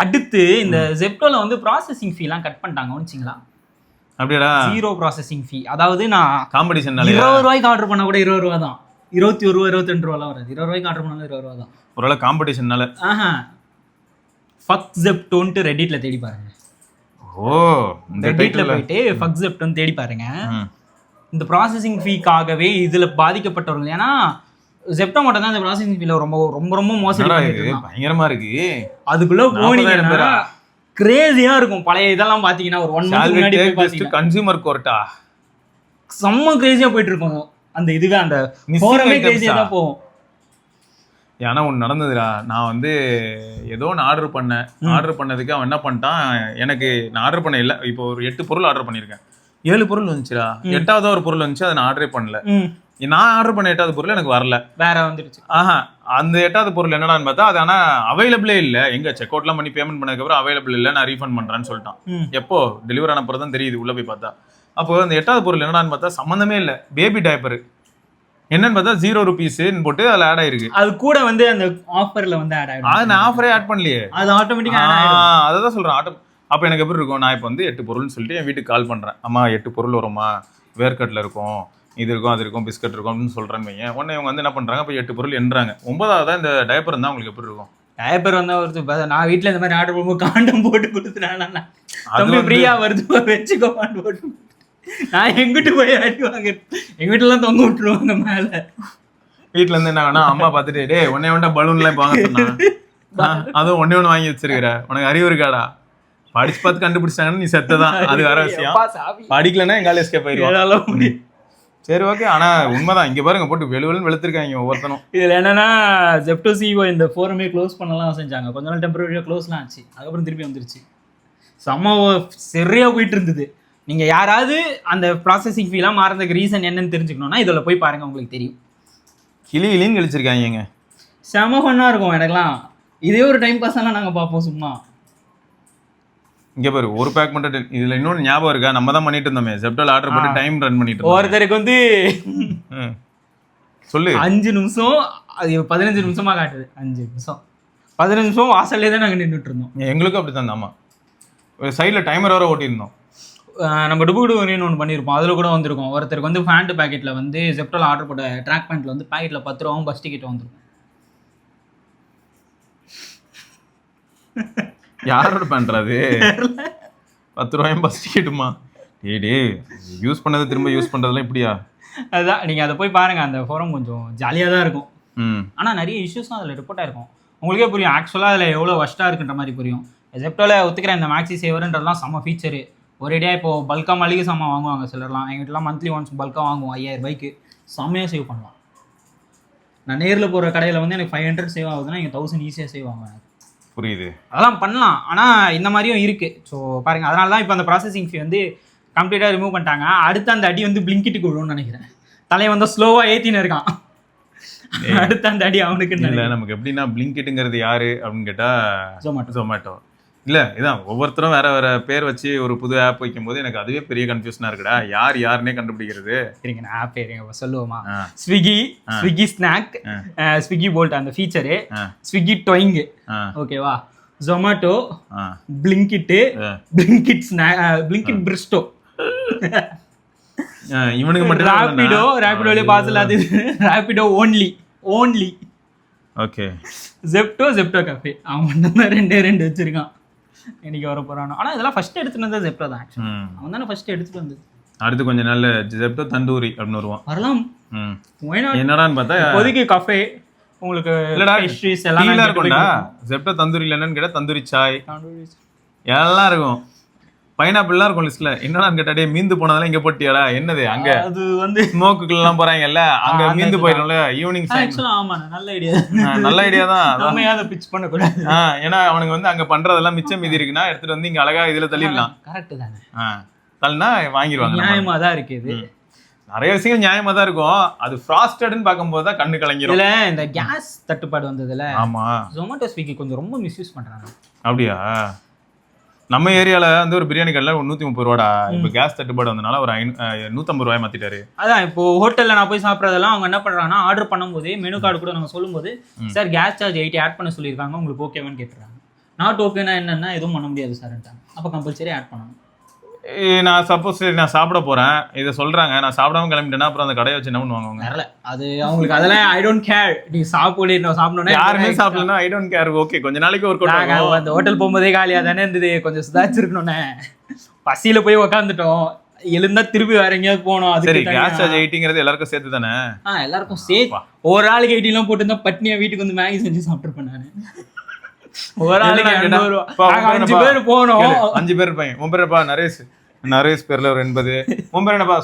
அடுத்து இந்த ஜெப்டோவில் வந்து ப்ராசஸிங் ஃபீலாம் கட் பண்ணிட்டாங்க வச்சுங்களா. அப்படியா, 0 ப்ராசஸிங் ஃபீ. அதாவது நான் காம்படிஷன் 20 ரூபாய்க்கு ஆர்டர் பண்ணால் கூட 20 ரூபா தான், 21 ரூபா 22 ரூபாலாம் வராது. 20 ரூபாய்க்கு ஆர்டர் பண்ணாலும் 20 ரூபா தான். ஒருவேளை காம்படிஷன்னால. ஃபக் ஜெப்டோன்ட்டு ரெடிட்ல தேடி பாருங்க. ஓ, ரெடிட்ல போயிட்டு ஃபக் ஜெப்டோன்னு தேடி பாருங்க. இந்த ப்ராசஸிங் ஃபீக்காகவே இதில் பாதிக்கப்பட்டவர்கள். ஏன்னா ஜெப்டோ மட்டும் தான் இந்த ப்ராசஸிங் ஃபீல ரொம்ப ரொம்ப ரொம்ப மோசடி பயங்கரமா இருக்கு. அதுக்குள்ள போனீங்கன்னா கிரேசியா இருக்கும். பழைய இதெல்லாம் பாத்தீங்கன்னா ஒரு 1 month முன்னாடி போய் பாத்தீங்கன்னா கன்சியூமர் கோர்ட்டா செம்ம கிரேசியா போயிட்டு இருக்கும். அந்த இதுவே அந்த ஃபோரமே கிரேசியா தான் போகும். ஏன்னா ஒன்று நடந்ததுடா, நான் வந்து ஏதோ ஒன்று ஆர்டர் பண்ணதுக்கு அவன் என்ன பண்ணிட்டான், எனக்கு நான் ஆர்டர் பண்ண இல்லை, இப்போ ஒரு 8 பொருள் ஆர்டர் பண்ணியிருக்கேன், 7 பொருள் வந்துச்சுடா, 8வது ஒரு பொருள் வந்துச்சு, அதை நான் ஆர்டரே பண்ணல. நான் ஆர்டர் பண்ண 8வது பொருள் எனக்கு வரல, வேற வந்துருச்சு. அந்த 8வது பொருள் என்னடான்னு பார்த்தா அது ஆனால் அவைலபிளே இல்லை. எங்க செக் அவுட்லாம் பண்ணி பேமெண்ட் பண்ணதுக்கப்புறம் அவைலபிள் இல்லை, நான் ரீஃபண்ட் பண்ணுறேன்னு சொல்லிட்டான். எப்போ டெலிவரி ஆன பிறகு தான் தெரியுது உள்ள போய் பார்த்தா. அப்போ அந்த 8வது பொருள் என்னடான்னு பார்த்தா சம்மந்தமே இல்லை, பேபி டைப்பர். என்னன்னு பார்த்தா 0 rupees போட்டு அதில் ஆட் ஆயிருக்கு. அது கூட வந்து அந்த ஆஃபர்ல வந்து ஆட் ஆயிடும். அது நான் ஆஃபரே ஆட் பண்ணலையே, அது ஆட்டோமேட்டிக்கா அதை தான் சொல்றேன். அப்போ எனக்கு எப்படி இருக்கும், நான் இப்போ வந்து 8 பொருள்னு சொல்லிட்டு என் வீட்டுக்கு கால் பண்ணுறேன், அம்மா 8 பொருள் வரும்மா, வேர்க்கட்டில் இருக்கும், இது இருக்கும், அது இருக்கும், பிஸ்கட் இருக்கும் அப்படின்னு சொல்கிறேன்னு வைங்க. உடனே இவங்க வந்து என்ன பண்ணுறாங்க, இப்போ 8 பொருள் எண்ணுறாங்க. 9வது இந்த டைப்பர் இருந்தால் உங்களுக்கு எப்படி இருக்கும்? டைப்பர் வந்தால் வருது. நான் வீட்டில் இந்த மாதிரி ஆர்டர் பண்ணும்போது காண்டம் போட்டு கொடுத்துட்டேன், தம்பி ஃப்ரீயாக வருது வச்சுக்கோமான்னு போட்டு. நான் எங்கிட்டு போய் அடி வாங்க, எங்க வீட்டுலாம் தொங்க விட்டுருவாங்க மேல. வீட்டுல இருந்து என்ன அம்மா பார்த்துட்டு டே ஒன்னே ஒன்றா பலூன்லாம் வாங்க சொன்னா, அதுவும் ஒன்னே வாங்கி வச்சிருக்கிற, உனக்கு அறிவு இருக்காடா, படிச்சு பார்த்து கண்டுபிடிச்சாங்கன்னு நீ செத்ததான், அது வேற விஷயம். படிக்கலன்னா எங்கால எஸ்கேப் ஆயிடுவாங்க. சரி ஓகே. ஆனா உண்மைதான், இங்க பாருங்க போட்டு வெளுவெளுன்னு வெளுத்திருக்காங்க ஒவ்வொருத்தனும். இதுல என்னன்னா ஜெப்டோ சிஓ இந்த ஃபோரமே க்ளோஸ் பண்ணலாம் செஞ்சாங்க, கொஞ்ச நாள் டெம்பரரியா க்ளோஸ்லாம் ஆச்சு, அதுக்கப்புறம் திருப்பி வந்துருச்சு. செம்ம சரியா போயிட்டு இருந்தது. நீங்கள் யாராவது அந்த ப்ராசஸிங் ஃபீலாம் மாறதுக்கு ரீசன் என்னன்னு தெரிஞ்சுக்கணும்னா இதில் போய் பாருங்கள், உங்களுக்கு தெரியும். கிளின்னு கழிச்சிருக்காங்க, செம ஃபன்னாக இருக்கும் எனக்குலாம். இதே ஒரு டைம் பாஸெல்லாம் நாங்கள் பார்ப்போம் சும்மா. இங்கே பாரு, ஒரு பேக் மட்டும். இதில் இன்னொன்று ஞாபகம் இருக்கா, நம்ம தான் பண்ணிட்டு இருந்தோமே ஜெப்டோல ஆர்டர் போட்டு டைம் ரன் பண்ணிட்டு இருந்தோம். ஒருத்தருக்கு வந்து சொல்லு 5 நிமிஷம், அது 15 நிமிஷமாக காட்டுது. 5 நிமிஷம் 15 நிமிஷம் வாசல்லே தான் நாங்கள் நின்றுட்டு இருந்தோம். எங்களுக்கும் அப்படி தான். ஆமாம், சைடில் டைமர் வர ஓட்டியிருந்தோம். நம்ம டுபுடுன்னு ஒன்று பண்ணியிருப்போம், அதில் கூட வந்திருக்கும். ஒருத்தருக்கு வந்து ஃபேண்ட் பேக்கெட்டில் வந்து ஜெப்டோல ஆர்டர் போட்ட ட்ராக் பேண்ட்டில் வந்து பேக்கெட்டில் 10 ரூபாவும் பஸ் டிக்கெட் வந்துருக்கும். யாரோட பண்ணுறது 10 ரூபாயும் பஸ் டிக்கெட்டுமா? டே யூஸ் பண்ணதை திரும்ப யூஸ் பண்ணுறதுலாம் இப்படியா? அதுதான், நீங்கள் அதை போய் பாருங்கள், அந்த ஃபோரம் கொஞ்சம் ஜாலியாக தான் இருக்கும். ஆனால் நிறைய இஷ்யூஸும் அதில் ரிப்போர்ட் ஆயிருக்கும். உங்களுக்கே புரியும் ஆக்சுவலாக அதில் எவ்வளோ வஸ்ட்டாக இருக்குன்ற மாதிரி புரியும். ஜெப்டோவில் ஒத்துக்கிற இந்த மேக்ஸி சேவர்ன்றதுலாம் செம்ம ஃபீச்சரு. ஒரேடியாக இப்போ பல்காக மளிகை சாமான் வாங்குவாங்க சிலர்லாம். எங்கிட்டலாம் மந்த்லி ஒன்ஸ் பல்காக வாங்குவோம் 5000 ரூபாய்க்கு. செம்மையாக சேவ் பண்ணலாம். நான் நேரில் போகிற கடையில் வந்து எனக்கு 500 சேவ் ஆகுதுன்னா இங்கே 1000 ஈஸியாக சேவ் ஆகும். புரியுது, அதெல்லாம் பண்ணலாம். ஆனால் இந்த மாதிரியும் இருக்குது. ஸோ பாருங்கள், அதனால தான் இப்போ அந்த ப்ராசஸிங் ஃபீ வந்து கம்ப்ளீட்டாக ரிமூவ் பண்ணிட்டாங்க. அடுத்த அந்த அடி வந்து பிளிங்கிட்டுக்கு விழும்னு நினைக்கிறேன். தலையை வந்து ஸ்லோவாக ஏற்றின்னு இருக்கான். அடுத்த அந்த அடி அவனுக்கு இல்லை. நமக்கு எப்படின்னா பிளிங்கிட்டுங்கிறது யாரு அப்படின்னு கேட்டால் ஜொமேட்டோ இல்லை. இதான் ஒவ்வொருத்தரும் வேற வேற பேர் வச்சு ஒரு புது ஆப் வைக்கும்போது எனக்கு அதுவே பெரிய கன்ஃபியூஷனாக இருக்குடா. யாருன்னே கண்டுபிடிக்கிறது. சரிங்க, நான் ஆப் பேருங்க சொல்லுவோமா? ஸ்விக்கி ஸ்நாக், ஸ்விக்கி போல்ட் அந்த ஃபீச்சரு, ஸ்விக்கி டொயிங், ஓகேவா? Zomato, Blinkit, Blinkit snack, Blinkit Bistro, இவனுக்கு மட்டும் ரேபிடோலயே பார்சல், அது Rapido only. Okay, Zepto cafe, அவன் மட்டும் தான் 2 வச்சிருக்கான். இன்னைக்கு வர போறானோ. ஆனா இதெல்லாம் ஃபர்ஸ்ட் எடுத்துட்டு வந்தது ஜெப்டோ தான். ஆக்சுவலி அவன் தானே ஃபர்ஸ்ட் எடுத்துட்டு வந்தது. அடுத்து கொஞ்ச நாள்ல ஜெப்டோ தந்தூரி அப்படின்னு வருவான். வரலாம். என்னடான்னு பார்த்தா இப்போதைக்கு கஃபே உங்களுக்கு பேஸ்ட்ரீஸ் எல்லாம் இருக்கும்டா. ஜெப்டோ தந்தூரில என்னன்னு கேட்டா தந்தூரி சாய் எல்லாம் இருக்கும். பைனாப்பிள்லாம் இருக்கும் லிஸ்ட்ல. என்னடான்னு கேட்டாடே மீந்து போனதெல்லாம் இங்க போட்டியாடா? என்னது அங்க அது வந்து ஸ்மோக்குக்குலாம் போறாங்கல்ல, அங்க மீந்து போயிடும்ல ஈவினிங். ஆமா, நல்ல ஐடியா தான். நம்ம அதை பிட்ச் பண்ண கூடாது. ஏன்னா அவனுக்கு வந்து அங்க பண்றதெல்லாம் மிச்சம் மீதி இருக்குன்னா எடுத்துட்டு வந்து இங்க அழகா இதுல தள்ளிடலாம். கரெக்ட் தானே? தள்ளினா வாங்கிடுவாங்க. நியாயமா தான் இருக்கு. இது நிறைய விஷயங்கள் நியாயமா தான் இருக்கும். அது ஃப்ராஸ்டட்னு பார்க்கும்போது தான் கண்ணு கலங்கிரும். இல்ல இந்த கேஸ் தட்டுப்பாடு வந்ததுல, ஆமா, ஜொமேட்டோ ஸ்விக்கி கொஞ்சம் ரொம்ப மிஸ்யூஸ் பண்றாங்க. அப்படியா? நம்ம ஏரியால வந்து ஒரு பிரியாணி கடையில் 130 ரூபாடா. இப்போ கேஸ் தட்டுப்பாடு வந்தனால ஒரு 150 ரூபாய் மாத்திட்டாரு. அதான் இப்போ ஹோட்டல்ல நான் போய் சாப்பிட்றதெல்லாம் அவங்க என்ன பண்றாங்கன்னா, ஆர்டர் பண்ணும்போது மெனு கார்டு கூட நம்ம சொல்லும்போது, சார் கேஸ் சார்ஜ் 80 ஆட் பண்ண சொல்லியிருக்காங்க, உங்களுக்கு ஓகேவான்னு கேட்டுறாங்க. நாட் ஓகேனா என்னன்னா எதுவும் பண்ண முடியாது சார்ன்ட்டாங்க. அப்போ கம்பல்சரி ஆட் பண்ணணும். நான் சப்போஸ் நான் சாப்பிட போறேன், இதை சொல்றாங்க, நான் சாப்பிடாம கிளம்பிட்டேன்னா அப்புறம் அந்த கடையை வச்சு என்ன பண்ணுவாங்க? வரல, அது அவங்களுக்கு அதெல்லாம் ஐ டோன்ட் கேர். நீ சாப்பிடு, நான் சாப்பிடணும், யாருமே சாப்பிடலன்னா ஐ டோன்ட் கேர். ஓகே, கொஞ்ச நாளைக்கு ஒரு அந்த ஹோட்டல் போகும்போதே காலியா தானே இருந்தது, கொஞ்சம் சுதாச்சிருக்கணும்னே. பசியில போய் உக்காந்துட்டோம், எழுந்தா திருப்பி வேற எங்கேயாவது போனோம். அது கேஸ் சார்ஜ் 80ங்கிறது எல்லாருக்கும் சேர்த்து தானே? எல்லாருக்கும் சேர்த்து. ஒரு ஆளுக்கு 80 எல்லாம் போட்டு இருந்தா பட்னியா வீட்டுக்கு வந்து மேகி செஞ்சு சாப்பிட்டுருப்பேன் நானு. ஒரு ஆளுக்கு 5 பேர் போனோம். 5 பேர் இருப்பாங்க. உன் பேருப்பா நரேஷ் பேர்ல ஒரு 80. உன் பேர் என்னப்பா?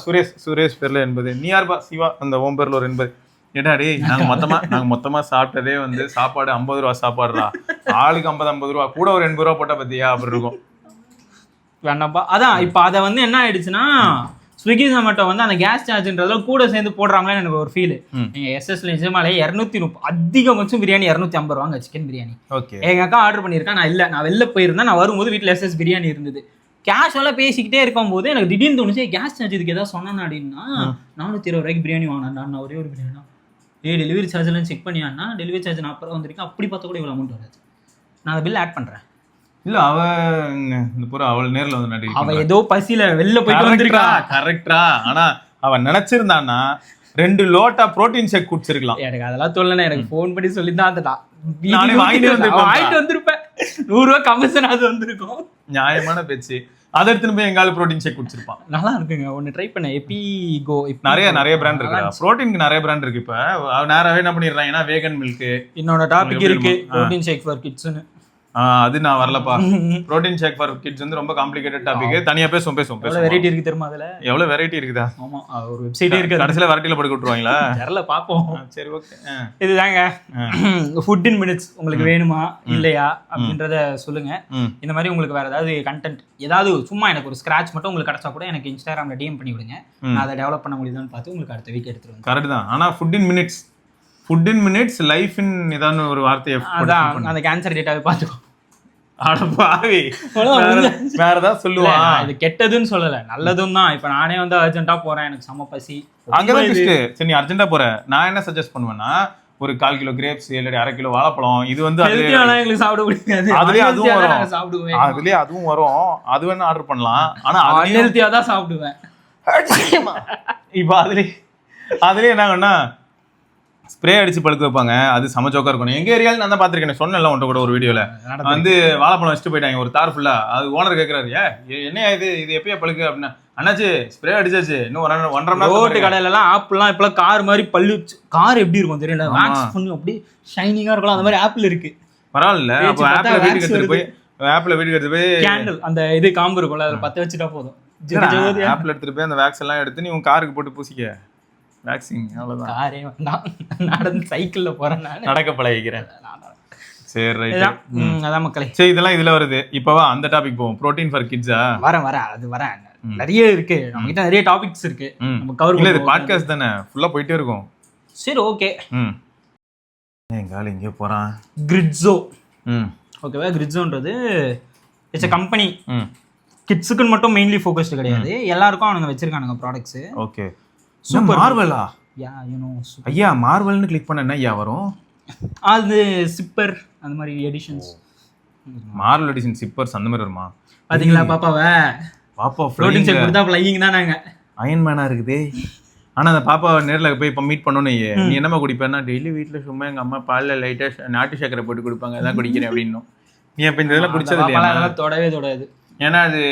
சுரேஷ் பேர்ல 80. நீ யாருப்பா? சிவா. அந்த உன் பேர்ல ஒரு 80. ஏடாடி நாங்க மொத்தமா சாப்பிட்டதே வந்து சாப்பாடு 50 ரூபா சாப்பாடுறா. ஆளுக்கு 50 ரூபா கூட ஒரு 80 ரூபா போட்டா பத்தியா அப்படி இருக்கும். வேண்டாம்ப்பா. அதான் இப்ப அதை வந்து என்ன ஆயிடுச்சுன்னா, ஸ்விக்கி ஜொமேட்டோ வந்து அந்த கேஸ் சார்ஜ்ன்றதுல கூட சேர்ந்து போடுறாங்களேன்னு எனக்கு ஒரு ஃபீல். நீங்க எஸ்எஸ்ல நிஜமாலே 230 அதிகபட்சம் பிரியாணி 250 ரூபாங்க சிக்கன் பிரியாணி. எங்க அக்கா ஆர்டர் பண்ணியிருக்கேன். நான் வெளில போயிருந்தேன். நான் வரும்போது வீட்டில் எஸ்எஸ் பிரியாணி இருந்தது. கேஷுவலாக பேசிக்கிட்டே இருக்கும்போது எனக்கு திடீர்னு தோணுச்சு, கேஸ் சார்ஜ் இதுக்கு ஏதாவது சொன்னேன் அப்படின்னா, 420 ரூபாய்க்கு பிரியாணி வாங்கினா நான் ஒரே ஒரு பிரியாணி தான். டெலிவரி சார்ஜ்லாம் செக் பண்ணியான்னா டெலிவரி சார்ஜ் 40 ரூபா வந்திருக்கு. அப்படி பார்த்தா கூட இவ்வளோ அமௌண்ட் வராது. நான் அந்த பில் ஆட் பண்ணுறேன். இல்ல அவள் நேரில் வந்து அவ ஏதோ பசியில வெளில போயிட்டு வந்திருக்கா. கரெக்டா? ஆனா அவன் நினைச்சிருந்தான்னா 2 லோட்டா புரோட்டீன் ஷேக் குடிச்சிருக்கலாம். எனக்கு அதெல்லாம் சொல்லல, எனக்கு ஃபோன் பண்ணி சொல்லி தான் வாங்கிட்டு வந்திருப்பேன். 100 ரூபா கமிஷன் அது வந்திருக்கும். நியாயமான பேச்சு. அதை எடுத்துன்னு போய் எங்கால புரோட்டீன் ஷேக் குடிச்சிருப்பான். நல்லா இருக்குங்க, ஒன்னு ட்ரை பண்ண. எபிகோ நிறைய பிராண்ட் இருக்கு. புரோட்டீனுக்கு நிறைய பிராண்ட் இருக்கு. இப்ப நேராவே என்ன பண்ணிடுறாங்கன்னா வேகன் மில்க். இன்னொரு டாபிக் இருக்கு, புரோட்டீன் ஷேக் ஃபார் கிட்ஸ்னு. அது நான் வரலப்பா. புரோட்டீன் ஷேக் ஃபார் கிட்ஸ் வந்து ரொம்ப காம்ப்ளிகேட்டட் டாபிக். தனியா பேசுவோம். எவ்வளவு வெரைட்டி இருக்கு தெரியுமா? அதுல எவ்வளவு வெரைட்டி இருக்குதா? ஆமா, ஒரு வெப்சைட்டே இருக்கு. கடைசில வெரைட்டில படுக்க விட்டுருவாங்களா? தெரியல, பாப்போம். சரி, ஓகே. இதுதாங்க ஃபுட் இன் மினிட்ஸ். உங்களுக்கு வேணுமா இல்லையா அப்படின்றத சொல்லுங்க. இந்த மாதிரி உங்களுக்கு வேற ஏதாவது கண்டென்ட், ஏதாவது சும்மா எனக்கு ஒரு ஸ்கிராட்ச் மட்டும் உங்களுக்கு கிடைச்சா கூட எனக்கு இன்ஸ்டாகிராம்ல டிஎம் பண்ணி விடுங்க. நான் அதை டெவலப் பண்ண முடியுதான்னு பார்த்து உங்களுக்கு அடுத்த வீக் எடுத்துருவேன். கரெக்ட் தான். ஆனா ஃபுட் இன் மினிட்ஸ் லைஃப் இன் இதான ஒரு வார்த்தையை அதான் அந்த கேன்சர் டேட்டாவை பார்த்துக்கோ. அட பாவி, வேற ஏதாவது சொல்லுவான். இது கெட்டதுன்னு சொல்லல, நல்லதும் தான். இப்ப நானே வந்து அர்ஜென்ட்டா போறேன், எனக்கு செம பசி, அங்கதான் சரி நீ அர்ஜென்ட்டா போற, நான் என்ன சஜஸ்ட் பண்ணுவேன்னா ஒரு 1/4 கிலோ கிரேப்ஸ் இல்ல 1/2 கிலோ வாழைப்பழம். இது வந்து எங்களுக்கு சாப்பிட முடியாது. அதுலயே அதுவும் வரும். அது வேணா ஆர்டர் பண்ணலாம். ஆனா அன்ஹெல்தியா தான் சாப்பிடுவேன். இப்ப அதுலயே என்ன ஸ்ப்ரே அடிச்சு பழுக்க வைப்பாங்க. அது சமச்சோக்கா இருக்கணும். எங்க ஏரியாவில் நான் தான் பார்த்துருக்கேன், சொன்னேன்ல உன்ட்ட கூட ஒரு வீடியோல வந்து வாழைப்பழம் வச்சுட்டு போயிட்டாங்க ஒரு தார் ஃபுல்லா. அது ஓனர் கேட்கறாரு, என்ன இது எப்பயா பழுக்கு அப்படின்னா, அண்ணாச்சு ஸ்ப்ரே அடிச்சாச்சு இன்னும் 1.5 மணி ரோட்டு கடையில எல்லாம் ஆப்பிள்லாம் இப்பெல்லாம் கார் மாதிரி பல்லு கார் எப்படி இருக்கும் தெரியல, வாக்ஸ் பண்ணி அப்படி ஷைனிங்கா இருக்கும். அந்த மாதிரி ஆப்பிள் இருக்கு. பரவாயில்ல. அப்போ ஆப்பிள் வீட்டுக்கு எடுத்துட்டு போய் கேண்டில் அந்த இது காம்பு இருக்கும்ல, அதில் பற்ற வச்சுட்டா போதும். ஆப்பிள் எடுத்துட்டு போய் அந்த வேக்ஸ் எல்லாம் எடுத்து நீ உன் காருக்கு போட்டு பூசிக்க. வேக்சிங் அவ்வளவுதான். காரே வேண்டாம், நடந்து சைக்கிள்ல போறேன், நடக்க பழகிக்கிறேன். சரி ரைட். அதான் மக்களே. சரி இதெல்லாம் இதுல வருது. இப்பவா அந்த டாபிக் போவோம். புரோட்டீன் ஃபார் கிட்ஸா? வரேன் நிறைய இருக்கு நம்ம கிட்ட, நிறைய டாபிக்ஸ் இருக்கு நம்ம கவர் இல்ல. இது பாட்காஸ்ட் தானே, ஃபுல்லா போயிட்டே இருக்கும். சரி ஓகே. எங்க ஆளு இங்கே போறான். கிரிட்ஸோ. ஓகேவா? கிரிட்ஸோன்றது இட்ஸ் எ கம்பெனி. கிட்ஸுக்குன்னு மட்டும் மெயின்லி ஃபோக்கஸ்டு கிடையாது, எல்லாருக்கும் அவனுங்க வச்சிருக்கானுங்க ப்ராடக்ட்ஸ். ஓகே. சூப்பர். மார்வெலா? Yeah you know. ஐயா மார்வெல்னு கிளிக் பண்ண என்ன ஐயா வரும்? அது சிப்பர் அந்த மாதிரி எடிஷன்ஸ். மார்வெல் எடிஷன் சிப்பர்ஸ் அந்த மாதிரி வருமா? பாத்தீங்களா பாப்பாவை? பாப்பா ஃப்ளோட்டிங் செக் கொடுத்தா ஃப்ளையிங் தான். நாங்க அயன் மேனா இருக்குதே. ஆனா அந்த பாப்பாவை நேரில் போய் இப்போ மீட் பண்ணணும். நீ என்னமா குடிப்பேன்னா, டெய்லி வீட்டில் சும்மா எங்கள் அம்மா பாலில் லைட்டாக நாட்டு சக்கரை போட்டு கொடுப்பாங்க, அதான் குடிக்கிறேன் அப்படின்னும். நீ இப்போ இந்த இதெல்லாம் குடிச்சது இல்லையா? தொடவே. ஏன்னா அது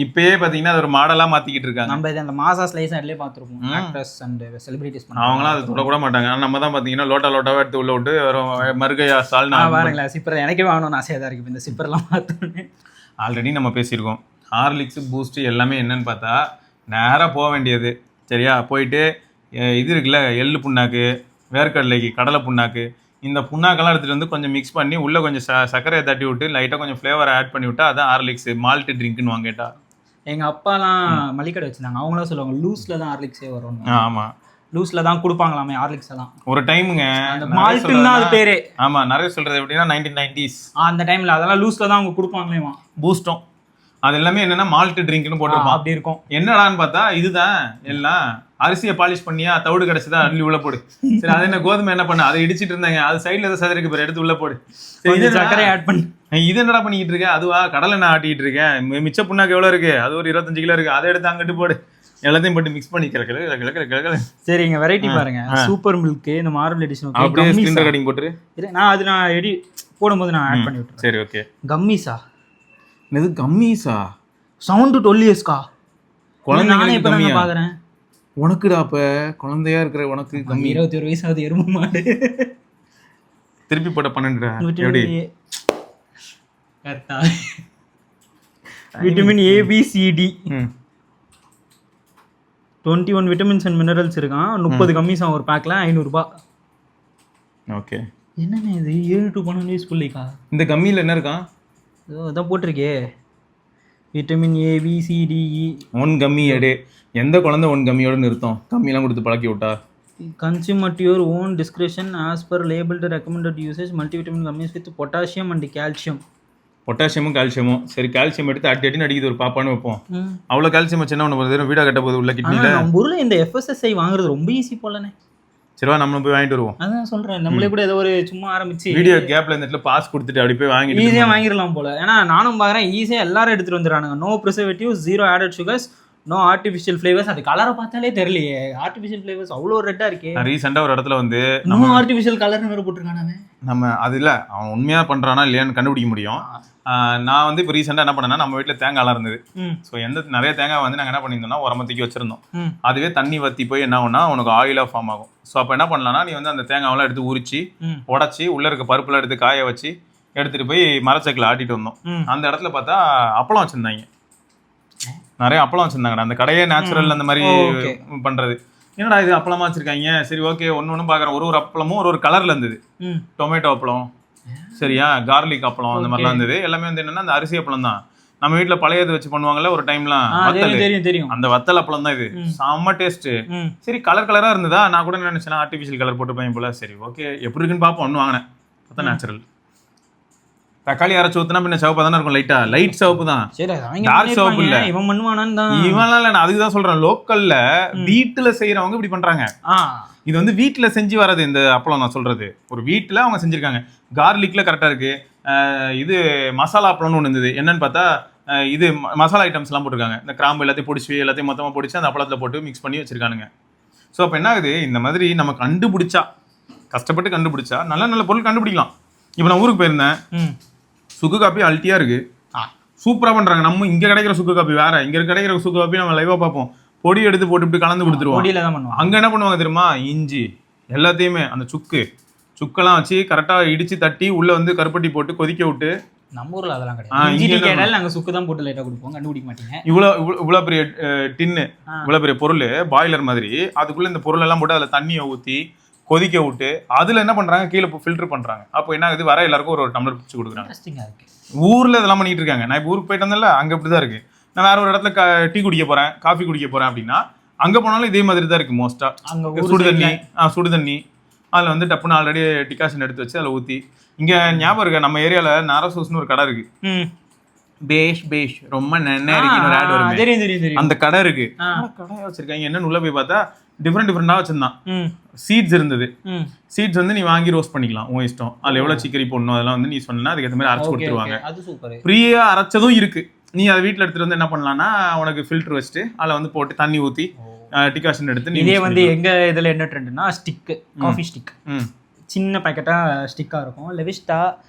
இப்பயே பார்த்தீங்கன்னா அது ஒரு மாடலாக மாற்றிக்கிட்டு இருக்காங்க. நம்ம இது அந்த மாசா ஸ்லைஸ் அதிலே பார்த்துருப்போம். ஆக்டர்ஸ் அண்ட் செலிபிரிட்டிஸ் அவங்களாம் அதை தொடக்கூட மாட்டாங்க. ஆனால் நம்ம தான் பார்த்தீங்கன்னா லோட்டாவாக எடுத்து உள்ள விட்டு வரும் மறுகையா சால்னா பாருங்களா. சிப்பர் எனக்கே வாங்கணும்னு ஆசையாக தான் இருக்குது இந்த சிப்பர்லாம் பார்த்தோன்னே. ஆல்ரெடி நம்ம பேசியிருக்கோம். ஹார்லிக்ஸு பூஸ்ட்டு எல்லாமே என்னன்னு பார்த்தா நேராக போக வேண்டியது. சரியா? போயிட்டு இது இருக்குல்ல, எள்ளு புண்ணாக்கு, வேர்க்கடலைக்கு கடலை புண்ணாக்கு, இந்த புண்ணாக்கெல்லாம் எடுத்துகிட்டு வந்து கொஞ்சம் மிக்ஸ் பண்ணி உள்ளே கொஞ்சம் சர்க்கரையை தட்டி விட்டு லைட்டாக கொஞ்சம் ஃப்ளேவரை ஆட் பண்ணி விட்டா அதான் ஹார்லிக்ஸு. மால்ட்டு ட்ரிங்க்னு வாங்கிட்டா. எங்கள் அப்பாலாம் மளிகடை வச்சுருந்தாங்க, அவங்களாம் சொல்லுவாங்க லூஸில் தான் ஹார்லிக்ஸே வரும். ஆமாம், லூஸில் தான் கொடுப்பாங்களாமே ஹார்லிக்ஸ் எல்லாம். ஒரு டைமுங்க அந்த மால்ட்டுன்னு தான் அது பேரே. ஆமாம், நிறைய சொல்கிறது எப்படின்னா 1990s அந்த டைமில் அதெல்லாம் லூஸில் தான் அவங்க கொடுப்பாங்களேமா. பூஸ்ட்டும் அது எல்லாமே என்னன்னா மால்ட் ட்ரிங்க்னு போட்டிருப்பான். அப்படி இருக்கும். என்னடான்னு பார்த்தா இதுதான் எல்லாம் அரிசியை பாலிஷ் பண்ணியா தவிடு கிடைச்சதா அள்ளி உள்ள போடு. சரி, அது என்ன கோதுமை என்ன பண்ண, அதை இடிச்சிட்டு இருந்தாங்க, அது சைட்ல ஏதோ சதுரைக்கு பேர் எடுத்து உள்ள போடு. சர்க்கரை ஆட் பண்ணி இது என்னடா பண்ணிக்கிட்டு இருக்கேன், அதுவா கடலை நான் ஆட்டிட்டு இருக்கேன், மிச்ச புண்ணாக்கு எவ்வளவு இருக்கு, அது ஒரு 25 கிலோ இருக்கு, அதை எடுத்து அங்கிட்டு போடு, எல்லாத்தையும் போட்டு மிக்ஸ் பண்ணி கிழக்கு. சரி, இங்க வெரைட்டி பாருங்க. சூப்பர் மில்க், இந்த மார்வெல் எடிஷன் அப்படியே ஸ்கிரீன் ரெக்கார்டிங் போட்டுரு. நான் எடி போடும்போது நான் ஆட் பண்ணி விட்டுறேன். சரி ஓகே. கம்மிஸா? இது கம்மிஸா? சவுண்ட் 12 இயர்ஸ்க்கா? குழந்தைங்க இப்ப நான் பாக்குறேன். உனக்குடா அப்ப குழந்தையா இருக்கிற உனக்கு கம்மி. 21 வயசாவது எருமை மாடு. திருப்பி போட்ட 12 எப்படி? கரெக்டா. Vitamin A B C D 21 vitamins and minerals இருக்கான். 30 கம்மிஸா ஒரு பேக்ல 500 ரூபாய். ஓகே. என்னங்க இது 7 to 12 வயசு புள்ளிக்கா? இந்த கம்மியில என்ன இருக்கான்? அதான் போட்டிருக்கே, vitamin A B C D E. One gummy எடு. எந்த குழந்தை ஒன் கம்மியோட நிறுத்தம்? கம்மியெல்லாம் கொடுத்து பழக்கி விட்டா? Consume at your own discretion as per labeled recommended usage. Multivitamin gummies with potassium and calcium. பொட்டாசியமும் கால்சியமும். சரி, கால்சியம் எடுத்து அடின்னு அடிக்குது ஒரு பாப்பான்னு வைப்போம். அவ்வளோ கால்சியம் வச்சுன்னா ஒன்று போகிறது வீடாக கட்ட போகுது உள்ள கிட்னியில். நம்ம ஊரில் இந்த FSSAI வாங்குறது ரொம்ப ஈஸி போலனே. சரிவா, நம்மளும் போய் வாங்கிட்டு வருவோம். அதான் சொல்கிறேன், நம்மளே கூட ஏதோ ஒரு சும்மா ஆரம்பிச்சு வீடியோ கேப்ல இந்த இடத்துல பாஸ் கொடுத்துட்டு அப்படி போய் வாங்கிட்டு ஈஸியாக வாங்கிடலாம் போல. ஏன்னா நானும் பார்க்குறேன் ஈஸியாக எல்லாரும் எடுத்துகிட்டு வந்துடுறானுங்க. No preservative, 0 added sugars, no artificial flavours. அது கலரை பார்த்தாலே தெரியலையே, ஆர்டிஃபிஷியல் ஃப்ளேவர்ஸ் அவ்வளோ ரெட்டாக இருக்கே. ரீசெண்டாக ஒரு இடத்துல வந்து நோ ஆர்டிஃபிஷியல் கலர்னு வேறு போட்டிருக்கானே. நம்ம அது இல்லை, அவன் உண்மையாக பண்ணுறானா இல்லையான்னு கண்டுபிடிக்க முடியும். நான் வந்து இப்போ ரீசெண்டாக என்ன பண்ணேன்னா, நம்ம வீட்டில் தேங்காய்லாம் இருந்தது. ஸோ நிறைய தேங்காய் வந்து நாங்கள் என்ன பண்ணியிருந்தோம்னா உரமத்திக்கு வச்சிருந்தோம். அதுவே தண்ணி வற்றி போய் என்ன ஆகும்னா உனக்கு ஆயிலாக ஃபார்ம் ஆகும். ஸோ அப்போ என்ன பண்ணலாம்னா, நீ வந்து அந்த தேங்காயெல்லாம் எடுத்து உரிச்சு உடச்சி உள்ளே இருக்க பருப்புலாம் எடுத்து காய வச்சு எடுத்துகிட்டு போய் மரச்சக்கில் ஆட்டிட்டு வந்தோம். அந்த இடத்துல பார்த்தா அப்பளம் வச்சுருந்தாங்க, நிறைய அப்பளம் வச்சுருந்தாங்கடா. அந்த கடையே நேச்சுரல் அந்த மாதிரி பண்ணுறது. என்னடா இது அப்பளமா வச்சுருக்காங்க. சரி ஓகே, ஒன்று பார்க்குறேன். ஒரு அப்பளமும் ஒரு கலரில் இருந்தது. டொமேட்டோ அப்பளம், சரியா, கார்லிக் அப்பளம், அந்த மாதிரிலாம் இருந்தது. எல்லாமே வந்து என்னன்னா அந்த அரிசி அப்பளம் தான். நம்ம வீட்டுல பழையது வச்சு பண்ணுவாங்கல்ல ஒரு டைம்லாம், தெரியும். அந்த வத்தல் அப்பளம் தான் இது. செம்ம டேஸ்ட். சரி, கலரா இருந்ததா? நான் கூட நினைச்சேன் ஆர்டிபிஷியல் கலர் போட்டு போய் போல. சரி ஓகே, எப்படி இருக்குன்னு பாப்போம். ஒன்று வாங்கினேன், பார்த்தா நேச்சுரல். தக்காளி அரைச்சு ஊத்துனா பின்ன சிவப்பா தானே இருக்கும். லைட் சிவப்பு தான், டார்க் சிவப்பு இல்ல. இவன் பண்ணுவானு இவன்லாம் இல்ல, நான் அதுக்கு தான் சொல்றேன். லோக்கல்ல வீட்டுல செய்யறவங்க இப்படி பண்றாங்க. இது வந்து வீட்டுல செஞ்சு வர்றது இந்த அப்பளம். நான் சொல்றது ஒரு வீட்டுல அவங்க செஞ்சிருக்காங்க. கார்லிக்ல கரெக்டா இருக்கு. இது மசாலா அப்பளம்னு ஒன்று இருந்தது. என்னன்னு பார்த்தா இது மசாலா ஐட்டம்ஸ் எல்லாம் போட்டிருக்காங்க. இந்த கிராம்பு எல்லாத்தையும் பொடிச்சு எல்லாத்தையும் மொத்தமா பொடிச்சு அந்த அப்பளத்துல போட்டு மிக்ஸ் பண்ணி வச்சிருக்கானுங்க. ஸோ அப்போ என்ன ஆகுது, இந்த மாதிரி நம்ம கண்டுபிடிச்சா கஷ்டப்பட்டு கண்டுபிடிச்சா நல்ல நல்ல பொருள் கண்டுபிடிக்கலாம். இப்போ நான் ஊருக்கு போயிருந்தேன், சுக்கு காப்பி அல்ட்டியா இருக்கு, சூப்பரா பண்றாங்க. நம்ம இங்க கிடைக்கிற சுக்கு காப்பி வேற, இங்க கிடைக்கிற சுக்கு காப்பி நம்ம லைவா பார்ப்போம், பொடி எடுத்து போட்டு இப்படி கலந்து கொடுத்துருவோம். அங்க என்ன பண்ணுவாங்க தெரியுமா, இஞ்சி எல்லாத்தையுமே அந்த சுக்கெல்லாம் வச்சு கரெக்டா இடிச்சு தட்டி உள்ள வந்து கருப்பட்டி போட்டு கொதிக்க விட்டு. நம்ம ஊர்ல அதெல்லாம் கிடையாது. நாங்க சுக்கு தான் போட்டு லைட்டா கொடுப்போம், கண்டுபிடிக்க மாட்டீங்க. இவ்வளவு பெரிய டின்னு, இவ்வளவு பெரிய பொருள் பாய்லர் மாதிரி, அதுக்குள்ள இந்த பொருள் எல்லாம் போட்டு அதுல தண்ணியை ஊத்தி கொதிக்க விட்டு அதுல என்ன பண்றாங்க, கீழே ஃபில்டர் பண்றாங்க. அப்போ என்ன ஆகுது, வர எல்லாருக்கும் ஒரு டம்ளர் பிடிச்சி கொடுக்குறாங்க. ஊர்ல இதெல்லாம் பண்ணிட்டு இருக்காங்க. நான் இப்போ ஊருக்கு போயிட்டு வந்தேன்ல, அங்க இப்படிதான் இருக்கு. நான் வேற ஒரு இடத்துல டீ குடிக்க போறேன், காஃபி குடிக்க போறேன் அப்படின்னா அங்க போனாலும் இதே மாதிரி தான் இருக்கு மோஸ்டா. சுடுதண்ணி அதுல வந்து டப்புன்னு ஆல்ரெடி டிகாஷன் எடுத்து வச்சு அதில் ஊத்தி. இங்க ஞாபகம் இருக்க, நம்ம ஏரியால நாரசூஸ்னு ஒரு கடை இருக்கு, பேஷ் ரொம்ப அந்த கடை இருக்கு. கடை வச்சிருக்காங்க, என்னன்னு உள்ள போய் பார்த்தா டிஃப்ரெண்டா வச்சிருந்தான். சீட்ஸ் இருந்தது. சீட்ஸ் வந்து நீ வாங்கி ரோஸ்ட் பண்ணிக்கலாம், உன் இஷ்டம். அதுல எவ்வளவு சிக்கரி போடணும் அதெல்லாம் வந்து நீ சொன்னா அதுக்கு ஏற்ற மாதிரி அரைச்சு கொடுத்துருவாங்க. ஃப்ரீயா அரைச்சதும் இருக்கு. நீ அதை வீட்டுல எடுத்துட்டு வந்து என்ன பண்ணலாம்னா, உனக்கு ஃபில்டர் வச்சுட்டு அதில் வந்து போட்டு தண்ணி ஊத்தி டிகாஷன் எடுத்து. இதே வந்து எங்க இதுல என்ன ட்ரெண்ட்னா, ஸ்டிக் காஃபி ஸ்டிக், சின்ன பேக்கெட்டா ஸ்டிக்கா இருக்கும். லெவிஸ்டா